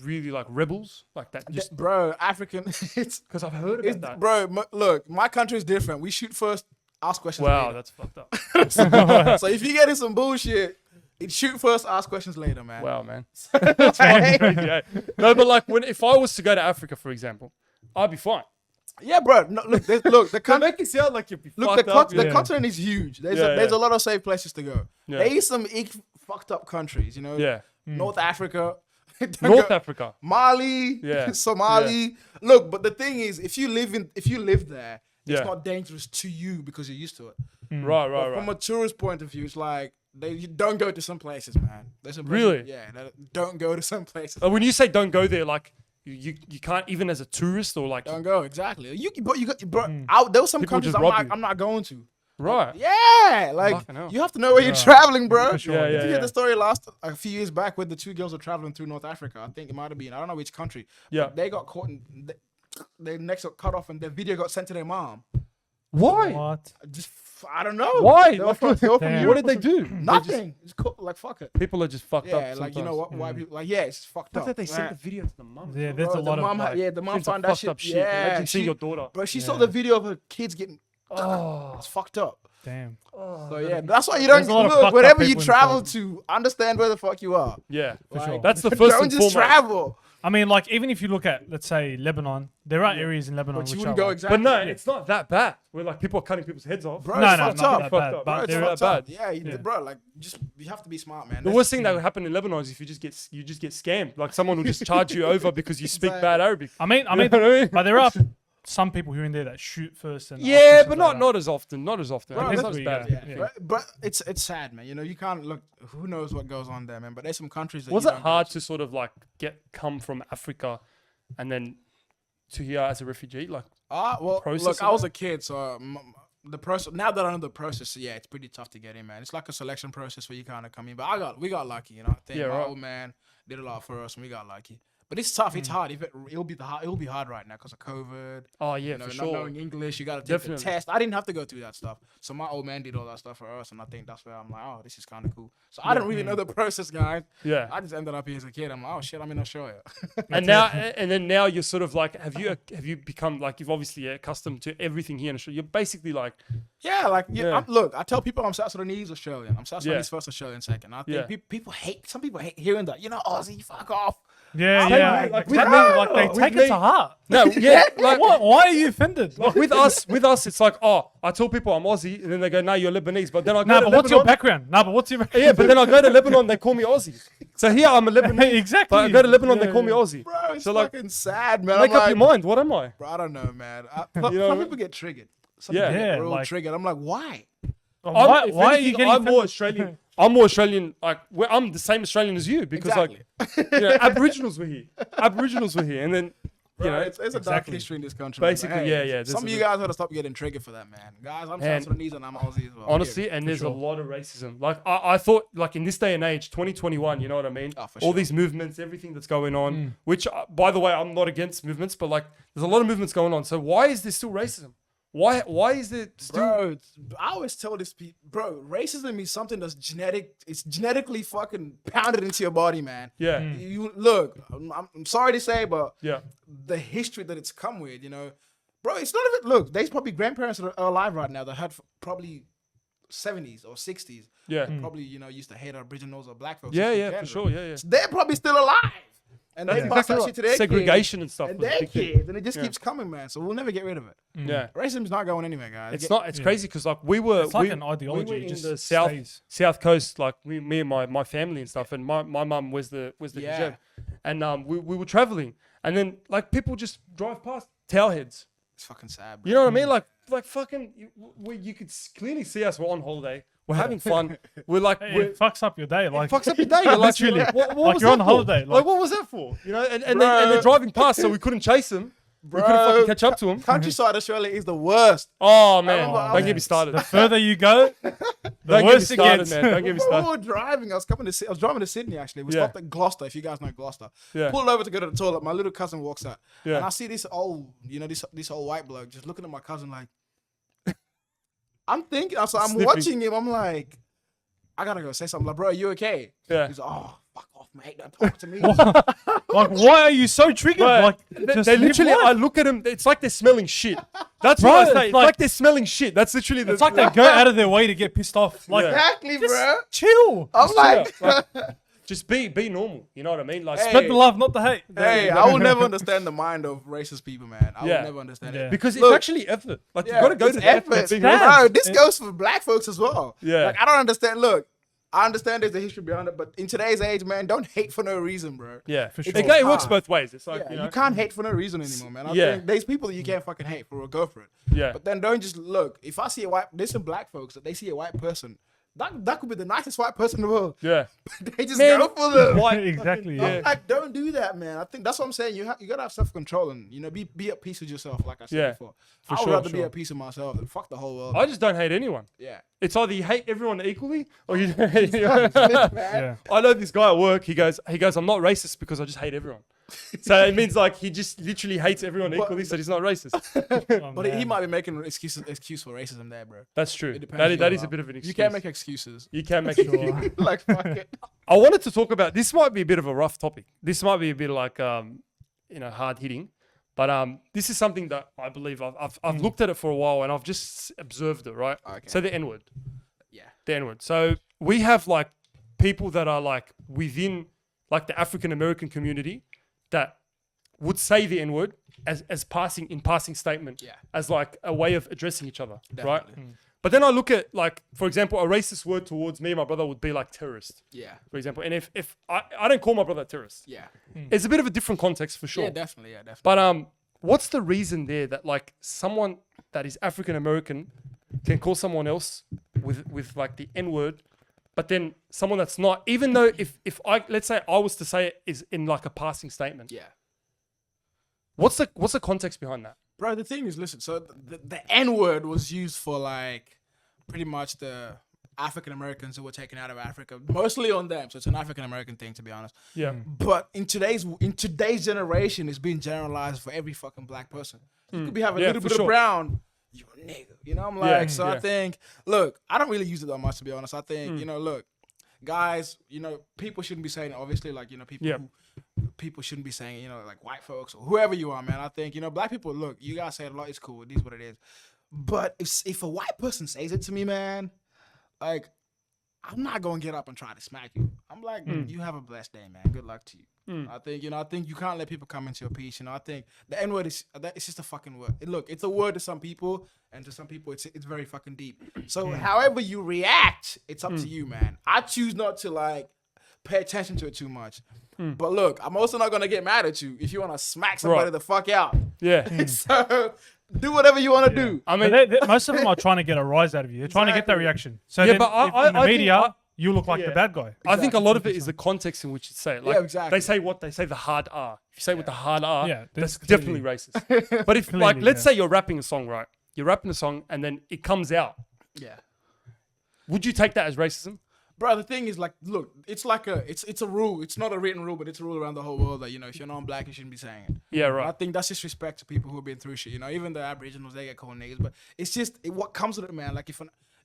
S1: really like rebels like that? Just
S2: bro, African? It's
S1: because I've heard
S2: it's
S1: about that.
S2: bro. Look, my country is different. We shoot first, ask questions.
S1: Wow,
S2: later.
S1: that's fucked up.
S2: So if you get in some bullshit, it's shoot first, ask questions later, man.
S1: Wow, man.
S2: Right?
S1: Yeah. No, but like if I was to go to Africa, for example, I'd be fine.
S2: Yeah, bro. No, look, the country.
S1: Make it sound like you'd be
S2: Look,
S1: fucked up.
S2: the
S1: yeah.
S2: continent is huge. There's
S1: Yeah,
S2: there's
S1: yeah.
S2: a lot of safe places to go.
S1: Yeah.
S2: There is some fucked up countries,
S1: Yeah.
S2: North Africa,
S1: North Africa.
S2: Mali,
S1: Yeah,
S2: Somali. Look, but the thing is, if you live there,
S1: Yeah.
S2: it's not dangerous to you because you're used to it.
S1: Right,
S2: But
S1: right,
S2: from a
S1: right.
S2: tourist point of view, it's like you don't go to some places, man. There's some
S1: Really?
S2: places, yeah. Don't go to some places.
S1: When you say don't go there, like you can't even as a tourist or like
S2: Don't go exactly. But you got, bro. There were some
S1: People
S2: countries
S1: just rob you.
S2: I'm not going to.
S1: right.
S2: Yeah, like
S1: Fucking hell.
S2: you have to know where you're traveling, bro.
S3: For sure.
S1: Yeah,
S2: Did
S1: yeah,
S2: you hear
S1: yeah.
S2: the story a few years back where the two girls were traveling through North Africa? I think it might have been. I don't know which country.
S1: Yeah.
S2: But they got caught and their necks got cut off and their video got sent to their mom.
S1: Why?
S3: What?
S2: I don't know.
S1: Why?
S2: They were
S1: Like,
S2: from
S3: Damn.
S2: Europe
S1: what did
S2: or
S1: they
S2: something.
S1: do?
S2: Nothing. It's cool. Like fuck it.
S1: People are just fucked up.
S2: Yeah, like you know
S1: sometimes.
S2: what? Why people like it's fucked
S1: I
S2: up.
S1: thought they sent
S2: Right.
S1: the video to the mum.
S3: Yeah, there's
S2: Bro,
S3: a lot
S2: the
S3: of
S2: mom,
S3: like,
S2: the mom
S1: Seen some
S2: found that
S1: fucked
S2: shit.
S1: up shit.
S2: Yeah,
S1: Imagine seeing your daughter.
S2: Bro, she saw the video of her kids getting.
S1: Oh.
S2: It's fucked up.
S3: damn.
S2: So yeah, that's why you don't
S3: There's a lot of
S2: look
S3: fucked
S2: wherever
S3: up
S2: you
S3: people in
S2: travel
S3: the
S2: to. Understand where the fuck you are.
S1: Yeah, for
S2: Like,
S1: sure. That's the 1st
S2: Don't
S1: and
S2: just
S1: foremost.
S2: travel.
S3: I mean, like even if you look at, let's say, Lebanon, there are areas in Lebanon
S2: But you
S3: which
S2: wouldn't
S3: are
S2: go
S3: like,
S2: exactly.
S1: But no, it's not that bad. Where like people are cutting people's heads off.
S2: Bro,
S3: No,
S2: it's
S3: no,
S2: fucked
S3: not
S2: up.
S3: that
S1: Fucked
S3: bad.
S1: up.
S3: But
S2: Bro, it's
S1: they're
S2: fucked
S1: that
S2: up.
S1: bad.
S2: Yeah,
S3: Yeah.
S2: bro, like you have to be smart, man.
S1: The worst thing that would happen in Lebanon is if you just get scammed. Like someone will just charge you over because you speak bad Arabic.
S3: I mean,
S1: You know what I mean?
S3: but there are some people here and there that shoot first. And ask
S1: Yeah,
S3: questions
S1: but
S3: like that.
S1: not as often. Not as often.
S2: Bro,
S1: It's
S2: that's
S1: not as
S3: what
S1: bad.
S3: you
S2: Yeah,
S3: Yeah.
S2: But it's sad, man. You can't look. Who knows what goes on there, man? But there's some countries that
S1: Was
S2: you
S1: it
S2: don't
S1: hard
S2: go
S1: to sort of like come from Africa and then to here as a refugee? Like,
S2: Well,
S1: process
S2: look,
S1: of
S2: I was
S1: that?
S2: a kid, so the process. Now that I know the process, yeah, it's pretty tough to get in, man. It's like a selection process where you kind of come in. But we got lucky, you know. I think
S1: Yeah,
S2: my
S1: right.
S2: old man did a lot for us, and we got lucky. But it's tough. It's hard. It'll be hard right now because of COVID.
S1: oh yeah,
S2: You know,
S1: for
S2: not
S1: sure.
S2: knowing English, you got to take
S1: Definitely.
S2: the test. I didn't have to go through that stuff. So my old man did all that stuff for us, and I think that's where I'm like, oh, this is kind of cool. So I didn't really know the process, guys.
S1: Yeah.
S2: I just ended up here as a kid. I'm like, oh shit, I'm in Australia.
S1: And then now you're sort of like, have you become like you've obviously accustomed to everything here in Australia? You're basically like,
S2: Yeah, like
S1: Yeah.
S2: look, I tell people I'm South Sudanese Australian. I'm South
S1: Yeah.
S2: Sudanese first, Australian second. I think
S1: Yeah.
S2: some people hate hearing that. Aussie, fuck off.
S3: Yeah,
S2: I'm
S3: yeah.
S2: like,
S3: Like,
S2: with
S3: that
S2: me-
S3: mean, like they
S1: with
S3: take
S1: me-
S3: it to heart.
S1: no, yeah, like
S3: Why are you offended?
S1: like with us, it's like, oh, I tell people I'm Aussie, and then they go, no, you're Lebanese. But then I go
S3: No,
S1: to
S3: but what's your
S1: Lebanon-
S3: background? No, but what's your background?
S1: Yeah, but then I go to Lebanon, they call me Aussie. So here I'm a Lebanese.
S3: Exactly.
S1: But I go to Lebanon, they
S3: Yeah,
S1: call me
S3: yeah.
S1: Aussie.
S2: Bro, it's
S1: So, like,
S2: fucking sad, man.
S1: Make
S2: I'm
S1: up
S2: like,
S1: your mind. What am I?
S2: Bro, I don't know, man.
S1: You know
S2: Some
S1: what I
S2: people get triggered. Some
S1: Yeah.
S2: people get
S3: Yeah,
S2: real
S3: like-
S2: triggered. I'm like, why?
S3: Why,
S1: If
S3: why are you
S1: anything,
S3: getting
S1: I'm more
S3: offended?
S1: Australian. I'm more Australian. Like I'm the same Australian as you because like,
S2: Exactly.
S1: Aboriginals were here. Aboriginals were here, and then you know,
S2: it's a dark
S3: exactly.
S2: history in this country.
S1: Basically,
S2: man.
S1: yeah. There's
S2: Some
S1: a
S2: of you
S1: bit-
S2: guys gotta stop getting triggered for that, man. Guys, I'm
S1: And-
S2: South Sudanese and I'm Aussie as well.
S1: honestly, and there's
S3: sure.
S1: a lot of racism. Like I thought, like in this day and age, 2021, you know what I mean?
S2: Oh, for
S1: All
S2: sure.
S1: these movements, everything that's going on. Which, by the way, I'm not against movements, but like, there's a lot of movements going on. So why is there still racism? Why is there still?
S2: Bro, I always tell this people, bro, racism is something that's genetic. It's genetically fucking pounded into your body, man.
S1: Yeah,
S2: You look, I'm sorry to say, but
S1: yeah,
S2: the history that it's come with, you know, bro, it's not even. Look, there's probably grandparents that are alive right now that had probably 70s or 60s.
S1: yeah,
S2: Probably, you know, used to hate Aboriginals or black folks.
S1: yeah,
S2: in
S1: yeah, for
S2: general.
S1: sure, yeah, yeah.
S2: So they're probably still alive. And
S1: That's
S2: they pass
S1: exactly
S2: that
S1: right.
S2: shit to their
S1: Segregation and
S2: kids
S1: stuff
S2: and
S1: was a
S2: their
S1: big thing.
S2: kids, and it just
S1: Yeah.
S2: keeps coming, man. So we'll never get rid of it.
S1: Yeah.
S2: Racism's not going anywhere, guys.
S1: It's not. It's crazy because like we were.
S3: It's like
S1: we,
S3: an ideology,
S1: We
S3: it
S1: were in
S3: just
S1: the
S3: stays.
S1: south coast, like me and my family and stuff, and my mum was the
S2: Yeah.
S1: hijab, and we were traveling, and then like people just drive past towel heads.
S2: It's fucking sad, bro.
S1: You know what I mean? Like fucking, you could clearly see us. We're on holiday. We're having fun. We're like,
S3: Hey,
S1: we're,
S3: it fucks up your day. Like,
S1: it fucks up your day. You're like,
S3: Literally.
S1: what
S3: Like
S1: was
S3: you're
S1: that
S3: on
S1: for?
S3: holiday,
S1: Like,
S3: like-
S1: what was that for? You know, and
S2: Bro.
S1: they're driving past, so we couldn't chase them. We couldn't fucking catch up to them.
S2: Countryside Australia is the worst.
S1: Oh man,
S2: remember I
S1: don't
S2: was-
S1: get me started.
S3: the further you go, the
S1: Don't get me
S3: worse it
S1: started,
S3: gets.
S1: man. Don't get me
S2: When
S1: started.
S2: we were driving, I was driving to Sydney actually. We
S1: Yeah.
S2: stopped at Gloucester, if you guys know Gloucester.
S1: Yeah.
S2: Pulled over to go to the toilet. My little cousin walks out.
S1: Yeah.
S2: And I see this old, you know, this old white bloke just looking at my cousin like, I'm thinking, so I'm
S1: Sniffing.
S2: watching him. I'm like, I gotta go say something. Like, bro, are you okay?
S1: Yeah.
S2: He's like, oh, fuck off, mate. Don't talk to me.
S3: Like, why are you so triggered?
S1: Bro,
S3: Like,
S1: they
S3: just
S1: literally,
S3: live
S1: I
S3: life.
S1: look at them. It's like they're smelling shit. That's
S3: Bro,
S1: what I
S3: it's
S1: say. It's
S3: like-
S1: like they're smelling shit. That's literally the.
S3: It's like they go out of their way to get pissed off. Like,
S1: Yeah.
S2: Exactly, bro.
S3: chill.
S2: I'm like,
S1: Just be normal. You know what I mean? Like,
S2: Hey.
S3: Spread the love, not the hate.
S2: hey, I will never understand the mind of racist people, man. I
S1: Yeah.
S2: will never understand
S3: Yeah.
S2: it.
S1: because it's
S2: Look,
S1: actually effort. Like
S2: yeah,
S1: you got to go
S2: it's
S1: to the effort.
S2: effort.
S1: being
S3: Bro,
S1: real.
S2: Bro, this
S3: It-
S2: goes for black folks as well.
S1: Yeah.
S2: Like, I don't understand. Look, I understand there's a history behind it, but in today's age, man, don't hate for no reason, bro.
S1: Yeah,
S3: For sure.
S1: It works
S2: hard.
S1: both ways. It's like
S2: Yeah,
S1: you know.
S2: you can't hate for no reason anymore, man. I
S1: Yeah.
S2: think there's people that you can't fucking hate for or go for it.
S1: Yeah.
S2: But then don't just look. If I see a white, there's some black folks that they see a white person. That could be the nicest white person in the world.
S1: Yeah.
S2: They just
S1: Man,
S2: go for them.
S1: White,
S3: Exactly,
S1: fucking-
S3: yeah.
S2: Like, don't do that, man. I think that's what I'm saying. You gotta have self control and be at peace with yourself, like I said
S1: Yeah,
S2: before.
S1: for
S2: I would
S1: sure,
S2: rather be
S1: sure.
S2: at peace with myself than fuck the whole world.
S1: I just don't hate anyone.
S2: yeah.
S1: It's either you hate everyone equally or you.
S3: Yeah.
S1: I know this guy at work. He goes, I'm not racist because I just hate everyone. So it means like he just literally hates everyone equally, so he's not racist.
S3: Oh,
S2: But he
S3: man.
S2: might be making an excuse for racism there, bro.
S1: That's true.
S2: It depends
S1: That
S2: who
S1: is, that
S2: you
S1: is a
S2: are.
S1: bit of an excuse.
S2: You can't make excuses.
S1: You can make
S3: Sure.
S1: excuses.
S2: Like, fuck it.
S1: I wanted to talk about this. Might be a bit of a rough topic. This might be a bit like hard hitting, but this is something that I believe I've looked at it for a while and I've just observed it. Right.
S2: Okay.
S1: So the N word.
S2: Yeah.
S1: The N word. So we have like people that are like within like the African American community that would say the N word as passing statement.
S2: Yeah.
S1: As like a way of addressing each other. Right.
S2: Definitely.
S1: But then I look at like, for example, a racist word towards me and my brother would be like terrorist,
S2: Yeah.
S1: for example. And if I don't call my brother a terrorist,
S2: Yeah.
S1: it's a bit of a different context for sure.
S2: Yeah, definitely. Yeah, definitely.
S1: But what's the reason there that like someone that is African American can call someone else with like the N word, but then someone that's not, even though if I let's say I was to say it is in like a passing statement,
S2: yeah.
S1: what's the context behind that?
S2: Bro, the thing is, listen, so the N word was used for like pretty much the African Americans who were taken out of Africa, mostly on them. So it's an African American thing, to be honest.
S1: Yeah,
S2: But in today's generation, it's being generalized for every fucking black person. You could be having a
S1: Yeah,
S2: little
S1: for
S2: bit
S1: sure.
S2: of brown, you're a nigga. You know, I'm like,
S1: Yeah,
S2: so
S1: yeah.
S2: I think, look, I don't really use it that much, to be honest. I think, you know, look, guys, you know, people shouldn't be saying it, obviously, like, you know, people shouldn't be saying, you know, like white folks or whoever you are, man. I think, you know, black people, look, you guys say it a lot, it's cool, it is what it is. But if a white person says it to me, man, like, I'm not gonna get up and try to smack you. I'm like, you have a blessed day, man. Good luck to you. I think, you know, you can't let people come into your peace. You know, I think the N word it's just a fucking word. Look, it's a word to some people, and to some people, it's very fucking deep. So, however you react, it's up to you, man. I choose not to like pay attention to it too much. But look, I'm also not gonna get mad at you if you wanna smack somebody
S1: Right.
S2: the fuck out.
S1: yeah.
S2: So, do whatever you wanna do.
S1: I
S3: But
S1: mean,
S3: most of them are trying to get a rise out of you. They're trying to get that
S2: Exactly.
S3: reaction. So
S1: yeah,
S3: then
S1: but
S3: if in the media, you look like the
S1: Yeah.
S3: bad guy.
S1: I think a lot of it is the context in which you say it. Like,
S2: Yeah, exactly.
S1: They say what they say the hard R. If you say with the hard R,
S3: Yeah,
S1: that's
S3: that's
S1: definitely racist. But if, like,
S3: Clearly,
S1: let's
S3: yeah.
S1: say you're rapping a song, right? You're rapping a song and then it comes out.
S2: Yeah.
S1: Would you take that as racism?
S2: Bro, the thing is, like, look, it's like it's a rule. It's not a written rule, but it's a rule around the whole world that, you know, if you're non-black, you shouldn't be saying it.
S1: Yeah,
S2: And I
S1: right.
S2: think that's disrespect to people who've been through shit. You know, even the Aboriginals, they get called niggas, but it's just what comes with it, man. Like,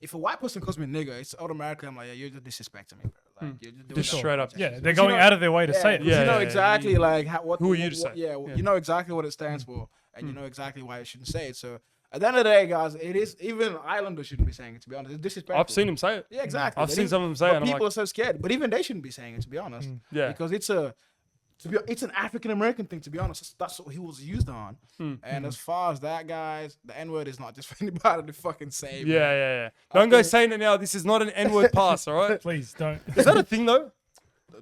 S2: if a white person calls me nigga, it's automatically I'm like, yeah, you're just disrespecting me, bro. Like, you're just doing
S1: Just
S2: that.
S1: straight up.
S3: Yeah, they're going out of their way to say it.
S2: Yeah, you know
S1: Yeah,
S2: exactly like what.
S1: Who are you to say?
S2: Yeah,
S1: Yeah.
S2: you know exactly what it stands for, and you know exactly why you shouldn't say it. So at the end of the day, guys, it is even Islanders shouldn't be saying it. To be honest, it's disrespectful.
S1: I've seen him say it.
S2: Yeah, exactly.
S1: I've
S2: But
S1: seen
S2: even-
S1: some of them say it.
S2: but
S1: And I'm
S2: people
S1: like,
S2: are so scared, but even they shouldn't be saying it. To be honest,
S1: Yeah.
S2: because it's an African American thing. To be honest, that's what he was used on. And as far as that, guys, the N word is not just for anybody to fucking say.
S1: yeah, yeah, yeah. Don't go saying it now. This is not an N-word pass, all right?
S3: Please don't.
S1: Is that a thing, though?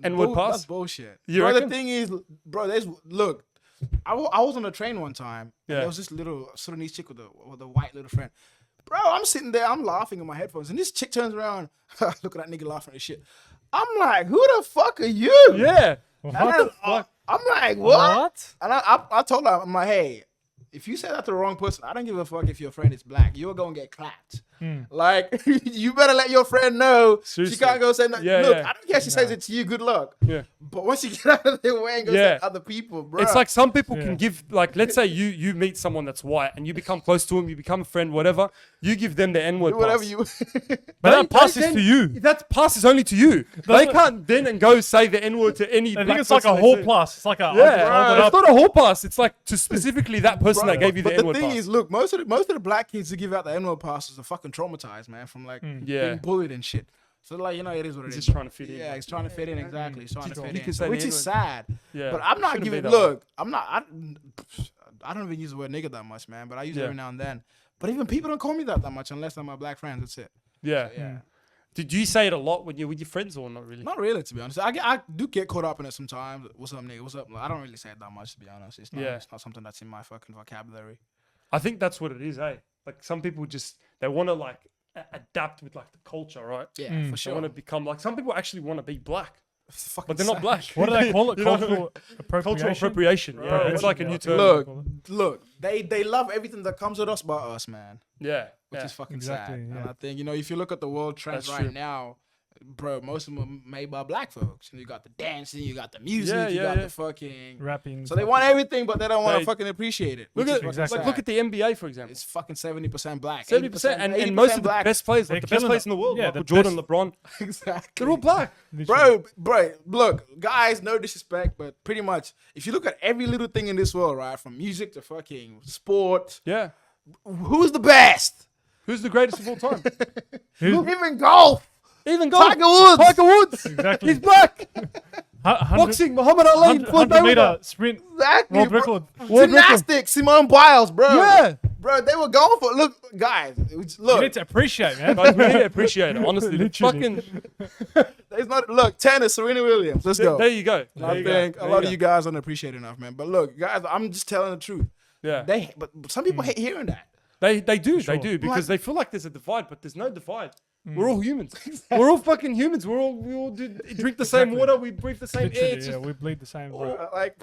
S1: N-word
S2: That's
S1: pass?
S2: bullshit.
S1: You
S2: bro,
S1: reckon?
S2: the thing is, bro, look. I was on a train one time. And
S1: Yeah.
S2: there was this little Sudanese chick with a white little friend. Bro, I'm sitting there, I'm laughing in my headphones, and this chick turns around. Look at that nigga laughing at shit. I'm like, who the fuck are you?
S1: Yeah.
S2: And then, I'm like, what? And I told her, I'm like, hey, if you say that to the wrong person, I don't give a fuck if your friend is black. You're going to get clapped. Like, you better let your friend know.
S1: Seriously.
S2: She can't go say, no,
S1: Yeah,
S2: look,
S1: yeah.
S2: I don't care if she says it to you, good luck.
S1: Yeah.
S2: But once you get out of their way and go
S1: Yeah.
S2: to other people, bro.
S1: It's like some people
S3: Yeah.
S1: can give, like, let's say you meet someone that's white and you become close to him, you become a friend, whatever. You give them the N-word
S2: do whatever
S1: pass.
S2: you.
S3: But that passes
S1: then-
S3: to you.
S1: That passes only to you. They can't then and go say the N-word to any
S3: I
S1: black
S3: think it's like a
S1: person they
S3: whole
S1: see.
S3: plus. It's like a
S1: Yeah,
S3: hold it
S1: it's
S3: up.
S1: not a whole pass. It's like to specifically that person that gave you the
S2: But
S1: N-word
S2: the thing
S1: pass.
S2: is, look, most of the black kids who give out the N-word passes are fucking traumatized, man, from like
S1: Yeah.
S2: being bullied and shit. So like, you know, it is what it
S1: He's
S2: is.
S1: just trying to fit in.
S2: Yeah, he's trying to fit in, exactly. He's trying to fit
S1: You can
S2: in,
S1: say
S2: which
S1: the
S2: is
S1: N-word.
S2: sad.
S1: Yeah.
S2: But I'm not
S1: Shouldn't
S2: giving.
S1: be that way.
S2: Look, I'm not. I don't even use the word nigga that much, man. But I use it
S1: Yeah.
S2: every now and then. But even people don't call me that much unless they're my black friends. That's it.
S1: Yeah.
S2: Yeah.
S1: Did you say it a lot when you're with your friends or not really?
S2: Not really, to be honest. I do get caught up in it sometimes. What's up, nigga? What's up? I don't really say it that much, to be honest. It's not.
S1: Yeah.
S2: It's not something that's in my fucking vocabulary.
S1: I think that's what it is, eh? Like some people just, they want to like adapt with like the culture, right?
S2: Yeah, for
S1: They
S2: sure.
S1: want to become like, some people actually want to be black,
S2: Fucking
S1: but they're not
S2: sad.
S1: black.
S3: What do they call it?
S1: You know what I mean?
S3: Cultural appropriation.
S1: Cultural appropriation. Yeah, it's like a new term.
S2: Look, they love everything that comes with us but us, man.
S1: Yeah.
S2: Which
S1: yeah.
S2: is fucking
S3: Exactly,
S2: sad.
S3: yeah.
S2: And I think, you know, if you look at the world trends
S1: That's
S2: right
S1: true.
S2: now, bro, most of them are made by black folks. And you got the dancing, you got the music,
S1: Yeah,
S2: you
S1: yeah,
S2: got
S1: yeah.
S2: the fucking
S3: Rapping.
S2: So they want everything, but they don't want
S1: They-
S2: to fucking appreciate it.
S1: Look
S2: which is
S1: at
S2: fucking
S3: Exactly.
S1: like
S2: sad.
S1: look at the NBA for example.
S2: It's fucking 70% black.
S1: 70% and
S2: 80%
S1: most of the
S2: black.
S1: best players, like
S3: They're
S1: the best
S3: killing
S1: players
S3: it.
S1: in the world,
S3: Yeah,
S1: Michael
S3: the
S1: Jordan,
S3: best-
S1: LeBron,
S2: Exactly.
S1: they're all black.
S2: Bro, look, guys, no disrespect, but pretty much, if you look at every little thing in this world, right, from music to fucking sport,
S1: Yeah.
S2: who's the best?
S1: Who's the greatest of all time?
S2: Even golf.
S1: Even golf.
S2: Tiger Woods.
S1: Tiger Woods.
S3: Exactly.
S1: He's black.
S3: 100
S1: Boxing, Muhammad Ali, Floyd
S3: 100 meter
S1: Mayweather.
S3: sprint.
S2: Exactly.
S3: World
S2: bro.
S3: record.
S2: Gymnastics, Simone Biles, bro.
S1: Yeah.
S2: Bro, they were going for look, guys.
S3: You
S2: Look,
S3: need to appreciate, man.
S1: Guys, we need to appreciate it, honestly.
S3: Literally.
S1: Fucking,
S2: there's not look tennis, Serena Williams. Let's go.
S1: there you go.
S2: I
S1: There you go.
S2: think a
S1: There
S2: lot
S1: you
S2: of you guys don't appreciate it enough, man. But look, guys, I'm just telling the truth.
S1: go. Yeah.
S2: But some people hate hearing that.
S1: They do because they feel like there's a divide, but there's no divide. We're all humans. We're all fucking humans. We all drink the same water. We breathe the same air.
S3: Literally,
S1: It's
S3: yeah,
S1: just,
S3: we bleed the same. Bro.
S2: Like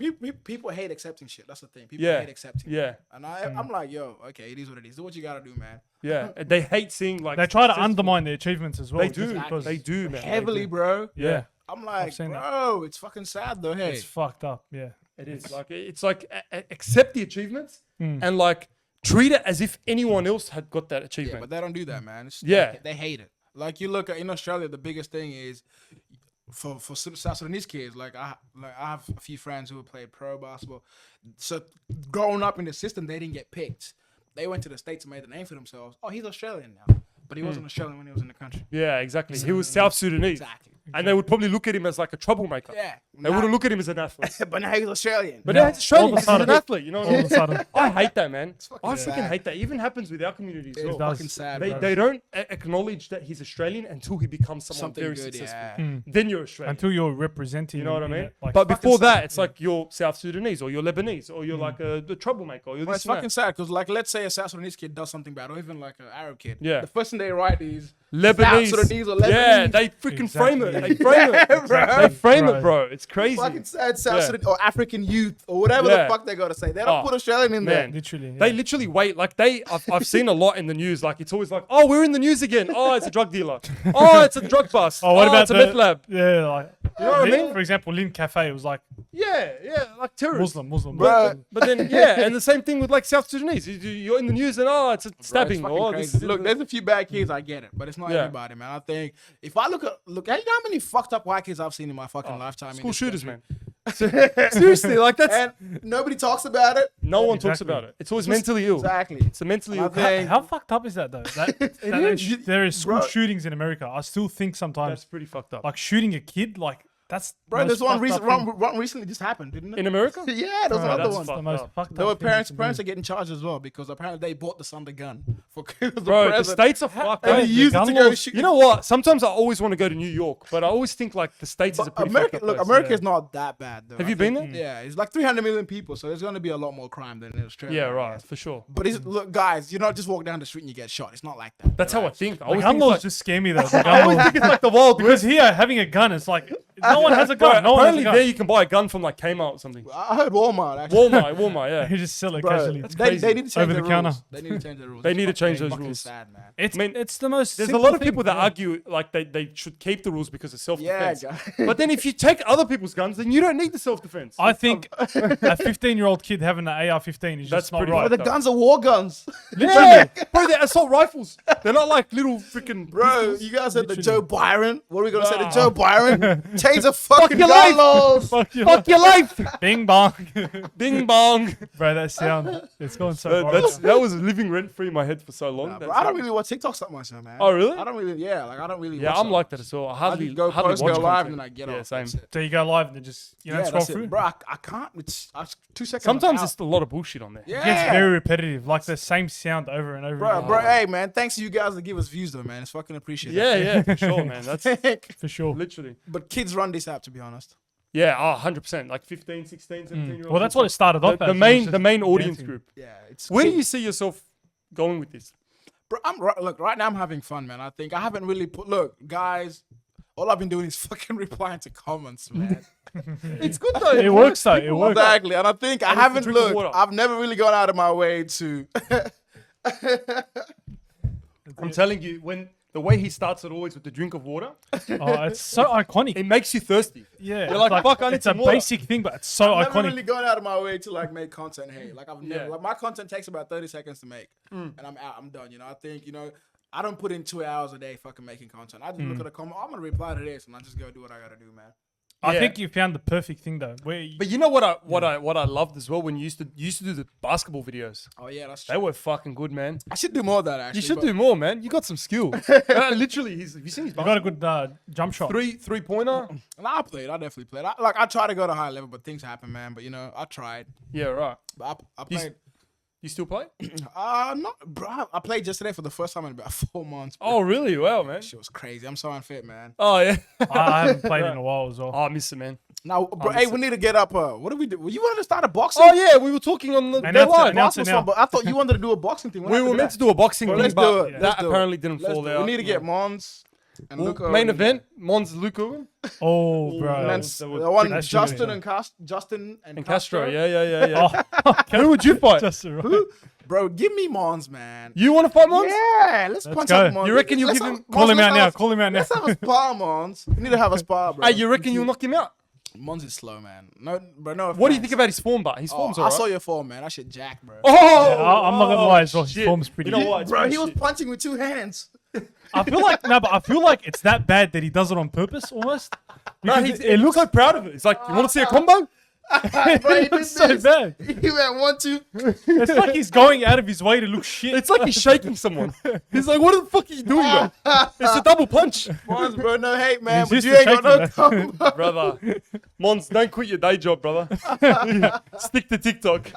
S2: people hate accepting shit. That's the thing. People
S1: Yeah.
S2: hate accepting.
S1: Yeah.
S2: It. And I'm like, yo, okay, it is what it is. Do what you gotta do, man.
S1: yeah. They hate seeing like
S3: They try to
S1: successful-
S3: undermine their achievements as well.
S1: They
S3: just
S1: do.
S3: because
S1: They do, man. They
S2: Heavily,
S1: do.
S2: bro.
S3: Yeah.
S2: I'm like,
S3: seen that.
S2: bro, it's fucking sad though. Hey,
S3: It's fucked up. Yeah.
S1: It is like accept the achievements and like treat it as if anyone else had got that
S2: yeah,
S1: achievement.
S2: but they don't do that, man. It's,
S1: Yeah.
S2: they hate it. Like you look at in Australia, the biggest thing is for South Sudanese kids. Like I have a few friends who played pro basketball. So growing up in the system, they didn't get picked. They went to the States and made a name for themselves. Oh, he's Australian now, but he wasn't Australian when he was in the country.
S1: Yeah, exactly. He was South Sudanese.
S2: Exactly.
S1: And they would probably look at him as like a troublemaker.
S2: Yeah.
S1: They wouldn't look at him as an athlete.
S2: But now he's Australian.
S1: But
S3: Yeah.
S1: now he's Australian.
S3: All of a
S1: He's an
S3: sudden-
S1: athlete. You know what I
S3: All
S1: mean?
S3: of a sudden.
S1: I hate that, man.
S2: fucking
S1: I freaking
S2: sad.
S1: hate that. It even happens with our community as
S2: It's
S1: well.
S3: does.
S2: fucking sad.
S1: They,
S2: bro.
S1: they don't acknowledge that he's Australian until he becomes someone
S2: Something
S1: very
S2: good,
S1: successful.
S2: yeah.
S1: Then you're Australian.
S3: Until you're representing.
S1: You know what I
S3: in
S1: mean?
S3: it, like,
S1: But
S2: fucking
S1: before that,
S2: sad.
S1: it's like you're South Sudanese or you're Lebanese or you're like a troublemaker or you're
S2: Well,
S1: this
S2: it's
S1: and
S2: fucking
S1: that.
S2: sad because, like, let's say a South Sudanese kid does something bad, or even like an Arab kid.
S1: Yeah.
S2: The first thing they write is
S1: Lebanese.
S2: Sudanese or
S1: Yeah,
S2: Lebanese.
S1: they freaking frame it.
S3: Exactly.
S1: They frame it.
S2: bro.
S1: They frame
S3: Right.
S1: it, bro. It's crazy.
S2: Fucking sad South
S1: Yeah.
S2: Sudan or African youth or whatever
S1: Yeah.
S2: the fuck they gotta say. They don't
S1: Oh,
S2: put Australian in there.
S1: man.
S3: Literally.
S1: They literally wait. Like I've seen a lot in the news. Like it's always like, oh, we're in the news again. Oh, it's a drug dealer. Oh, it's a drug bust.
S3: Oh, what about
S1: it's a
S3: the
S1: meth lab?
S3: Yeah, like
S1: You know what I mean?
S3: For example, Lin Cafe was like
S1: Yeah, like terrorists.
S3: Muslim.
S2: Bro.
S1: But then, yeah, and the same thing with like South Sudanese. You're in the news and it's a
S2: Bro, it's
S1: stabbing.
S2: fucking
S1: Or
S2: crazy.
S1: this,
S2: Look, there's a few bad kids, I get it, but it's not
S1: Yeah.
S2: everybody, man. I think if I look, you know how many fucked up white kids I've seen in my fucking lifetime. in
S1: school
S2: this
S1: shooters,
S2: country?
S1: man. Seriously, like that's
S2: And nobody talks about it.
S1: no one talks
S3: Exactly.
S1: about it. It's always mentally ill.
S2: Exactly.
S1: It's a mentally
S2: I
S1: ill.
S2: think-
S3: How fucked up is that though?
S2: is.
S3: There is school
S2: Bro.
S3: shootings in America. I still think
S1: That's
S3: sometimes
S1: pretty fucked up.
S3: like shooting a kid, like that's
S2: Bro,
S3: the
S2: there's
S3: most
S2: one
S3: fucked up thing.
S2: one recently just happened, didn't it?
S1: In America?
S2: Yeah, there's
S3: Bro,
S2: another
S1: that's
S2: one.
S3: the
S1: fucked
S3: most
S1: up.
S3: fucked
S2: There
S3: up
S2: were
S3: thing
S2: parents
S3: to
S2: are
S3: do.
S2: getting charged as well because apparently they bought the son the gun for the
S1: Bro, the
S2: president.
S1: states are fucked
S2: And
S1: up.
S2: he
S3: The
S2: used it
S3: gun
S2: to go
S3: laws-
S2: shoot.
S1: You know what? Sometimes I always want to go to New York, but I always think like the states is a
S2: But
S1: pretty
S2: America,
S1: fucked up
S2: look,
S1: place.
S2: America
S1: Yeah.
S2: is not that bad though.
S1: Have
S2: I
S1: you been
S2: think-
S1: there?
S2: Yeah, it's like 300 million people, so there's going to be a lot more crime than in Australia.
S1: Yeah,
S2: I
S1: right,
S2: guess.
S1: for sure.
S2: But look, guys, you don't just walk down the street and you get shot. It's not like that.
S1: That's how I
S2: Relax.
S1: think. I
S3: The
S1: always
S3: gun
S1: think
S3: laws
S1: it's like,
S3: just scare me though. The
S1: I
S3: gun
S1: always
S3: laws.
S1: think it's like the Wild
S3: Because
S1: West.
S3: here, having a gun, it's like no one has a gun.
S1: Bro,
S3: No one has a
S1: apparently
S3: gun.
S1: there you can buy a gun from like Kmart or something.
S2: I heard Walmart actually.
S1: Walmart, yeah.
S3: You just sell it
S2: Bro,
S3: casually.
S2: they need to change
S3: Over
S2: the
S3: the counter.
S2: rules. They need to change the rules.
S1: They
S2: It's
S1: need to change
S2: fucking
S1: those rules.
S2: Sad, man.
S3: It's
S1: I mean,
S3: it's the most.
S1: There's a
S3: simple
S1: lot of
S3: thing,
S1: people that
S3: yeah.
S1: argue like they should keep the rules because of self-defense.
S2: Yeah, guys.
S1: But then if you take other people's guns, then you don't need the self-defense.
S3: I think a 15-year-old kid having an AR-15 is
S1: That's
S3: just not
S1: pretty
S3: right.
S2: But the guns are war guns.
S1: Yeah, bro, they're assault rifles. They're not like little freaking
S2: Bro, you guys said the
S3: Literally.
S2: Joe Byron. What are we going to say to
S3: Nah.
S2: Joe Byron? Change the fucking
S1: your
S2: gun
S1: life.
S2: laws.
S3: Fuck you.
S1: Fuck your life.
S3: Bing bong.
S1: Bing bong.
S3: Bro, that sound, it's going so far.
S1: That was living rent free in my head for so long.
S2: Nah,
S1: That's
S2: bro, I don't
S1: it.
S2: really watch TikTok that much, man.
S1: Oh, really?
S2: I don't really, I don't really
S1: Yeah,
S2: watch
S1: I'm
S2: that.
S1: like that as well. I
S2: I
S1: hardly
S2: just go
S1: hardly
S2: post,
S1: watch
S2: go live,
S1: content.
S2: and then I get
S1: Yeah,
S2: off.
S1: same.
S2: That's it.
S3: So you go live and then just you don't
S2: Yeah,
S3: scroll
S2: that's
S3: through.
S2: it. Bro, I can't. It's 2 seconds.
S1: Sometimes
S2: out.
S1: it's a lot of bullshit on there.
S2: yeah.
S3: It gets very repetitive, like the same sound over and over.
S2: Bro,
S3: again.
S2: hey, man, thanks to you guys that give us views, though, man. It's fucking appreciated.
S1: Yeah, for sure, man. That's
S3: For sure.
S1: literally.
S2: But kids run this app, to be honest.
S1: Yeah, 100%. Like 15, 16, 17 year olds.
S3: Well, that's what it started off as.
S1: the
S3: It was
S1: main
S3: just
S1: the main audience
S3: dancing.
S1: group.
S2: Yeah, it's.
S1: Where do you see yourself going with this?
S2: Bro, look, right now I'm having fun, man. I think I haven't really put. Look, guys, all I've been doing is fucking replying to comments, man.
S1: It's good though.
S3: It works though. It works.
S2: Exactly, and I think I
S1: And it's the
S2: haven't
S1: drink of
S2: looked.
S1: water.
S2: I've never really gone out of my way to.
S1: I'm telling you, when the way he starts it always with the drink of water,
S3: Oh, it's so iconic.
S1: it makes you thirsty.
S3: Yeah,
S1: You're like, fuck, I need
S3: it's a
S1: some water.
S3: basic thing, but it's so
S2: I've never
S3: iconic.
S2: really gone out of my way to like make content. Hey, like I've never.
S1: Yeah.
S2: Like my content takes about 30 seconds to make, and I'm out. I'm done. You know, I think I don't put in 2 hours a day fucking making content. I just look at a comment. I'm gonna reply to this, and I just go do what I gotta do, man.
S3: I
S1: Yeah.
S3: think you found the perfect thing though. Where you,
S1: But you know what I loved as well when you used to do the basketball videos.
S2: Oh yeah, that's
S1: They
S2: true.
S1: were fucking good, man.
S2: I should do more of that actually.
S1: You should
S2: but-
S1: do more, man. You got some skill. Literally, have you seen his
S3: you got a
S1: basketball?
S3: good jump shot.
S1: three pointer?
S2: And I played. I definitely played. I try to go to high level, but things happen, man. But I tried.
S1: Yeah, right.
S2: But I
S1: You s-
S2: played.
S1: You still play?
S2: Not, bro. I played yesterday for the first time in about 4 months. Bro.
S1: Oh, really? Wow, man.
S2: Shit was crazy. I'm so unfit, man.
S1: Oh, yeah.
S3: I haven't played in a while as well.
S1: Oh, I miss it, man.
S2: Now, bro, hey,
S1: listen.
S2: we need to get up. What do we do? You wanted to start a boxing?
S1: Oh, yeah. We were talking on the
S3: Announce it,
S1: live.
S3: announce it.
S2: Boxing
S3: now.
S2: song, but I thought you wanted to do a boxing thing. What
S1: We
S2: happened
S1: were
S2: to
S1: meant
S2: that?
S1: to do a boxing
S2: Bro,
S1: thing,
S2: let's do
S1: but
S2: it.
S1: that
S2: Let's do it.
S1: apparently didn't
S2: Let's
S1: fall
S2: do it.
S1: out.
S2: We need to get Mons and Luca.
S1: Main event, Mons Luca
S3: Oh, bro.
S2: And then
S1: that was
S2: the one
S3: that's
S2: Justin
S3: really
S2: and Justin and
S1: and Castro.
S2: Castro.
S1: Yeah.
S3: Oh,
S1: Who would you fight?
S3: just right.
S2: Bro, give me Mons, man.
S1: You want to fight Mons?
S2: Yeah, let's punch
S3: go.
S2: up Mons.
S1: You reckon you'll
S2: Let's
S1: give
S2: have-
S1: him-
S3: Call
S2: Mons,
S3: him
S2: let's
S3: out now.
S2: have-
S3: Call him out now.
S2: Let's have a spar, Mons. We need to have a spar, bro.
S1: Hey, you reckon you'll knock him out?
S2: Mons is slow, man. No, bro, no.
S1: What do you
S2: offense.
S1: think about his form, but his
S2: Oh,
S1: form's
S2: I
S1: alright.
S2: saw your form, man. That shit jacked, bro.
S1: Oh,
S3: I'm not gonna lie as well. His
S1: shit.
S3: form's pretty
S1: You know
S3: good.
S1: what? It's
S2: Bro,
S1: pretty
S2: he was
S1: shit.
S2: punching with 2 hands.
S3: I feel like but I feel like it's that bad that he does it on purpose almost.
S1: No,
S3: Because
S1: it looks so proud of it. It's like, you want to see a combo?
S2: Bro, he did
S3: It's so
S2: this.
S3: bad.
S2: He went 1, 2.
S3: It's like he's going out of his way to look shit.
S1: It's like he's shaking someone. He's like, what the fuck are you doing, bro? It's a double punch.
S2: Mons, bro, no hate, man.
S3: He's
S2: But you
S3: used
S2: ain't
S3: to
S2: got no
S3: shaking,
S2: combo.
S1: Brother. Mons, don't quit your day job, brother. Stick to TikTok.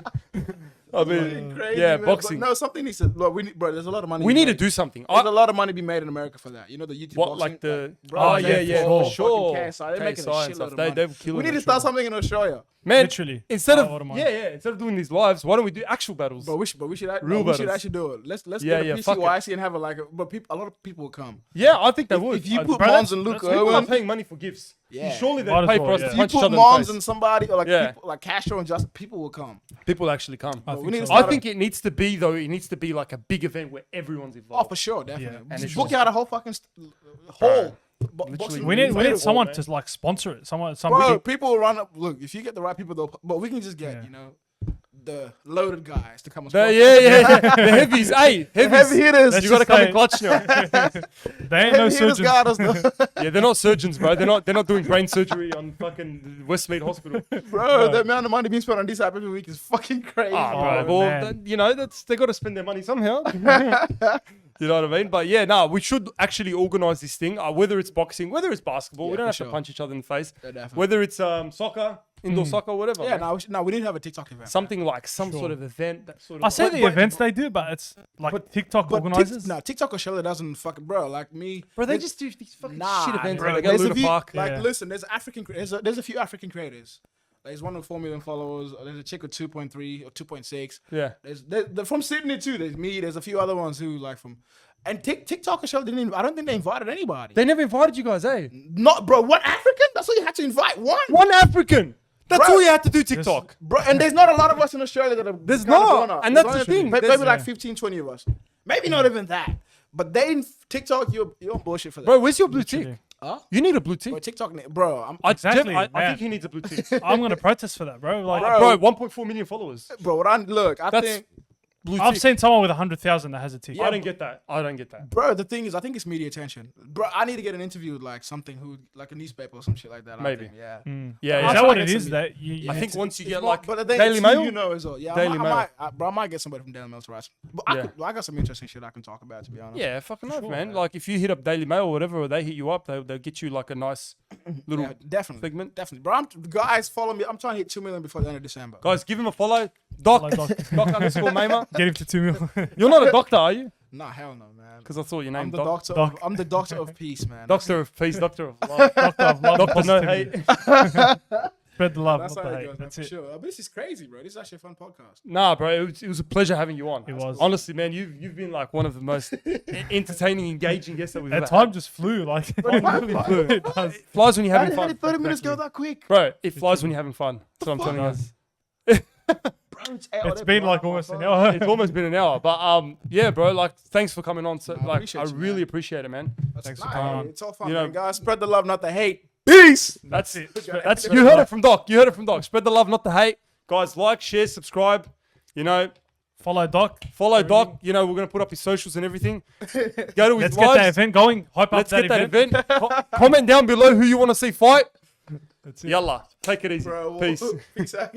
S1: I mean,
S2: Crazy,
S1: yeah,
S2: man.
S1: boxing.
S2: But no, something needs to. Look, bro, there's a lot of money.
S1: We need to
S2: made.
S1: do something.
S2: There's a lot of money to be made in America for that. You know the YouTube
S1: What,
S2: boxing,
S1: like the?
S2: bro,
S1: Oh
S3: yeah,
S1: yeah,
S3: for
S1: for
S3: sure.
S1: sure.
S2: KSI, they're making a
S1: KSI and
S2: shitload
S1: stuff.
S2: of
S1: They
S2: money.
S1: they're killing.
S2: We need
S1: it,
S2: to start
S1: sure.
S2: something in Australia,
S1: Man,
S3: Literally.
S1: instead
S3: A
S1: of
S3: lot of money.
S1: instead of doing these lives, why don't we do actual battles?
S2: but we should
S1: Real
S2: we should
S1: battles.
S2: actually do it. Let's
S1: Yeah,
S2: get a
S1: yeah, fuck it.
S2: PCYC and have but a lot of people will come.
S1: Yeah, I think they would.
S2: If you
S1: I-
S2: put
S3: bro,
S2: Mons and Luke
S3: that's-
S1: people are
S2: Owen,
S1: paying money for gifts.
S2: Yeah.
S1: Surely they
S3: Might as
S1: pay
S3: well,
S1: for us
S3: yeah.
S1: to
S2: you
S1: punch each
S2: put
S1: other in the
S2: Mons
S1: face.
S2: and somebody or like
S1: Yeah.
S2: people, like Castro and just people will come.
S1: People actually come.
S3: I
S2: we
S3: think
S2: need to
S3: so.
S1: I
S2: start
S1: think it needs to be though. It needs to be like a big event where everyone's
S2: Oh,
S1: involved.
S2: for sure, definitely.
S3: And
S2: Just
S1: it's
S2: book
S1: just-
S2: out a whole fucking whole.
S1: Literally.
S3: We need
S1: Bro,
S3: someone
S1: man.
S3: to like sponsor it. Some
S2: Bro, people will run up. Look, if you get the right people, but we can just get
S3: Yeah.
S2: you know the loaded guys to come and
S1: The,
S2: sponsor.
S1: yeah. The heavies. Hey, heavies.
S2: Heavy hitters.
S3: Let's
S1: You got to
S3: just
S1: come
S3: say-
S1: in clutch now.
S3: They ain't no
S2: Heavy hitters
S3: surgeons.
S2: got us, though.
S1: Yeah, they're not surgeons, bro. They're not doing brain surgery on fucking Westmead Hospital.
S2: Bro, the amount of money being spent on this app every week is fucking crazy.
S1: Ah,
S3: Oh,
S1: bro. Well,
S3: man.
S1: you know, they got to spend their money somehow. You know what I mean? But yeah, no, we should actually organize this thing. Whether it's boxing, whether it's basketball,
S2: Yeah,
S1: we don't
S2: for
S1: have
S2: sure.
S1: to punch each other in the face.
S2: Yeah, definitely.
S1: Whether it's soccer, indoor soccer, whatever.
S2: Yeah,
S1: man.
S2: no, we need to have a TikTok event.
S1: Something like some
S3: Sure.
S1: sort of event that sort of.
S3: I see
S1: like-
S3: the events they do, but it's like TikTok
S2: But
S3: organizers.
S2: TikTok Australia doesn't fucking bro. Like me,
S1: Bro, they
S2: there's-
S1: just do these fucking
S2: Nah,
S1: shit events.
S3: bro,
S1: Where they go
S2: there's
S1: to
S2: a
S1: Luna
S2: few,
S1: Park.
S3: Yeah.
S2: like listen, there's a few African creators. There's one with 4 million followers. There's a chick with 2.3 or 2.6.
S1: Yeah.
S2: They're from Sydney too. There's me. There's a few other ones who like from, and TikTok Australia didn't. I don't think they invited anybody.
S1: They never invited you guys, eh?
S2: Not bro. One African. That's all you had to invite.
S1: One African. That's
S2: Bro,
S1: all you had to do, TikTok.
S2: Bro, and there's not a lot of us in Australia that are.
S1: There's
S2: kinda
S1: not,
S2: blown up.
S1: and
S2: There's
S1: that's the
S2: only
S1: thing.
S2: Maybe
S1: There's-
S2: like 15, 20 of us. Maybe not even that. But they TikTok, you're on bullshit for that.
S1: Bro, where's your blue tick?
S3: Literally.
S2: Huh?
S1: You need a blue tick.
S2: Bro, TikTok, bro,
S3: Exactly,
S1: I
S3: man.
S1: think he needs a blue tick.
S3: I'm gonna protest for that, bro. Like,
S2: Bro.
S1: Bro, 1.4 million followers.
S2: bro. What I look, I
S1: That's
S2: think,
S1: blue
S3: I've
S1: tick.
S3: seen someone with 100,000 that has a tick.
S1: I don't get that. I don't get that.
S2: bro. The thing is, I think it's media attention, bro. I need to get an interview with like something like a newspaper or some shit like that. I
S1: Maybe.
S2: think, yeah.
S1: Yeah,
S3: Is
S1: yeah.
S3: that what
S2: get
S3: it
S2: some
S3: is? That you
S1: I think once you get
S2: It's
S1: like
S2: more- but the thing
S1: Daily
S2: is,
S1: Mail.
S2: you know as well. Yeah,
S1: Daily Mail.
S2: I might get somebody from Daily Mail to write. But
S1: Yeah.
S2: I got some interesting shit I can talk about, to be honest.
S1: Yeah, fucking oath, man. Like if you hit up Daily Mail or whatever, or they hit you up, they'll get you like a nice little
S2: Yeah, definitely,
S1: segment.
S2: definitely, bro. Guys, follow me. I'm trying to hit 2 million before the end of December.
S1: Guys, give him a follow. Dok
S3: Follow Dok.
S1: Dok_Mamer.
S3: get him to 2 mil.
S1: You're not a doctor, are you?
S2: Nah, hell no, man.
S1: Because I thought your
S2: I'm
S1: name
S2: the
S1: Doc.
S2: doctor.
S3: Doc.
S2: I'm the doctor of peace, man.
S1: Doctor of peace, doctor of love,
S3: Doctor of love,
S1: doctor no
S3: positivity.
S1: hate.
S3: Spread the love,
S2: That's
S3: not
S2: how
S3: the
S2: it
S3: hate.
S2: goes, man,
S3: That's
S2: for
S3: it.
S2: sure. But this is crazy, bro. This is actually a fun podcast.
S1: Nah, bro, it was a pleasure having you on.
S3: It was.
S1: Honestly, man, you've been like one of the most entertaining, engaging guests that we've
S3: That
S1: ever
S3: time just flew. Like, it does.
S1: had. Flies when you're
S2: How
S1: having
S2: did
S1: fun.
S2: 30 minutes go that quick?
S1: Bro, it flies when you're having fun. That's what I'm telling you.
S3: Does.
S2: Bro,
S3: It's been like almost an hour.
S1: It's almost been an hour, but yeah, bro. Like, thanks for coming on. So,
S2: I
S1: like,
S2: appreciate
S1: I
S2: you,
S1: really
S2: man.
S1: appreciate it, man.
S3: Thanks for
S2: Nah,
S3: coming on.
S2: It's all fun,
S1: You know-
S2: man. Guys, spread the love, not the hate. Peace.
S1: That's
S3: it.
S1: That's you heard it from Doc. You heard it from Doc. Spread the love, not the hate. Guys, like, share, subscribe. You know,
S3: Follow Doc.
S1: follow Doc. You know, we're gonna put up his socials and everything. Go to his
S3: Let's get that
S1: lives.
S3: event going. Hype up
S1: Let's
S3: that
S1: get that
S3: event.
S1: event. Comment down below who you want to see fight.
S3: That's it.
S1: Yalla, take it easy.
S2: Bro,
S1: Peace.
S2: Peace out, guys.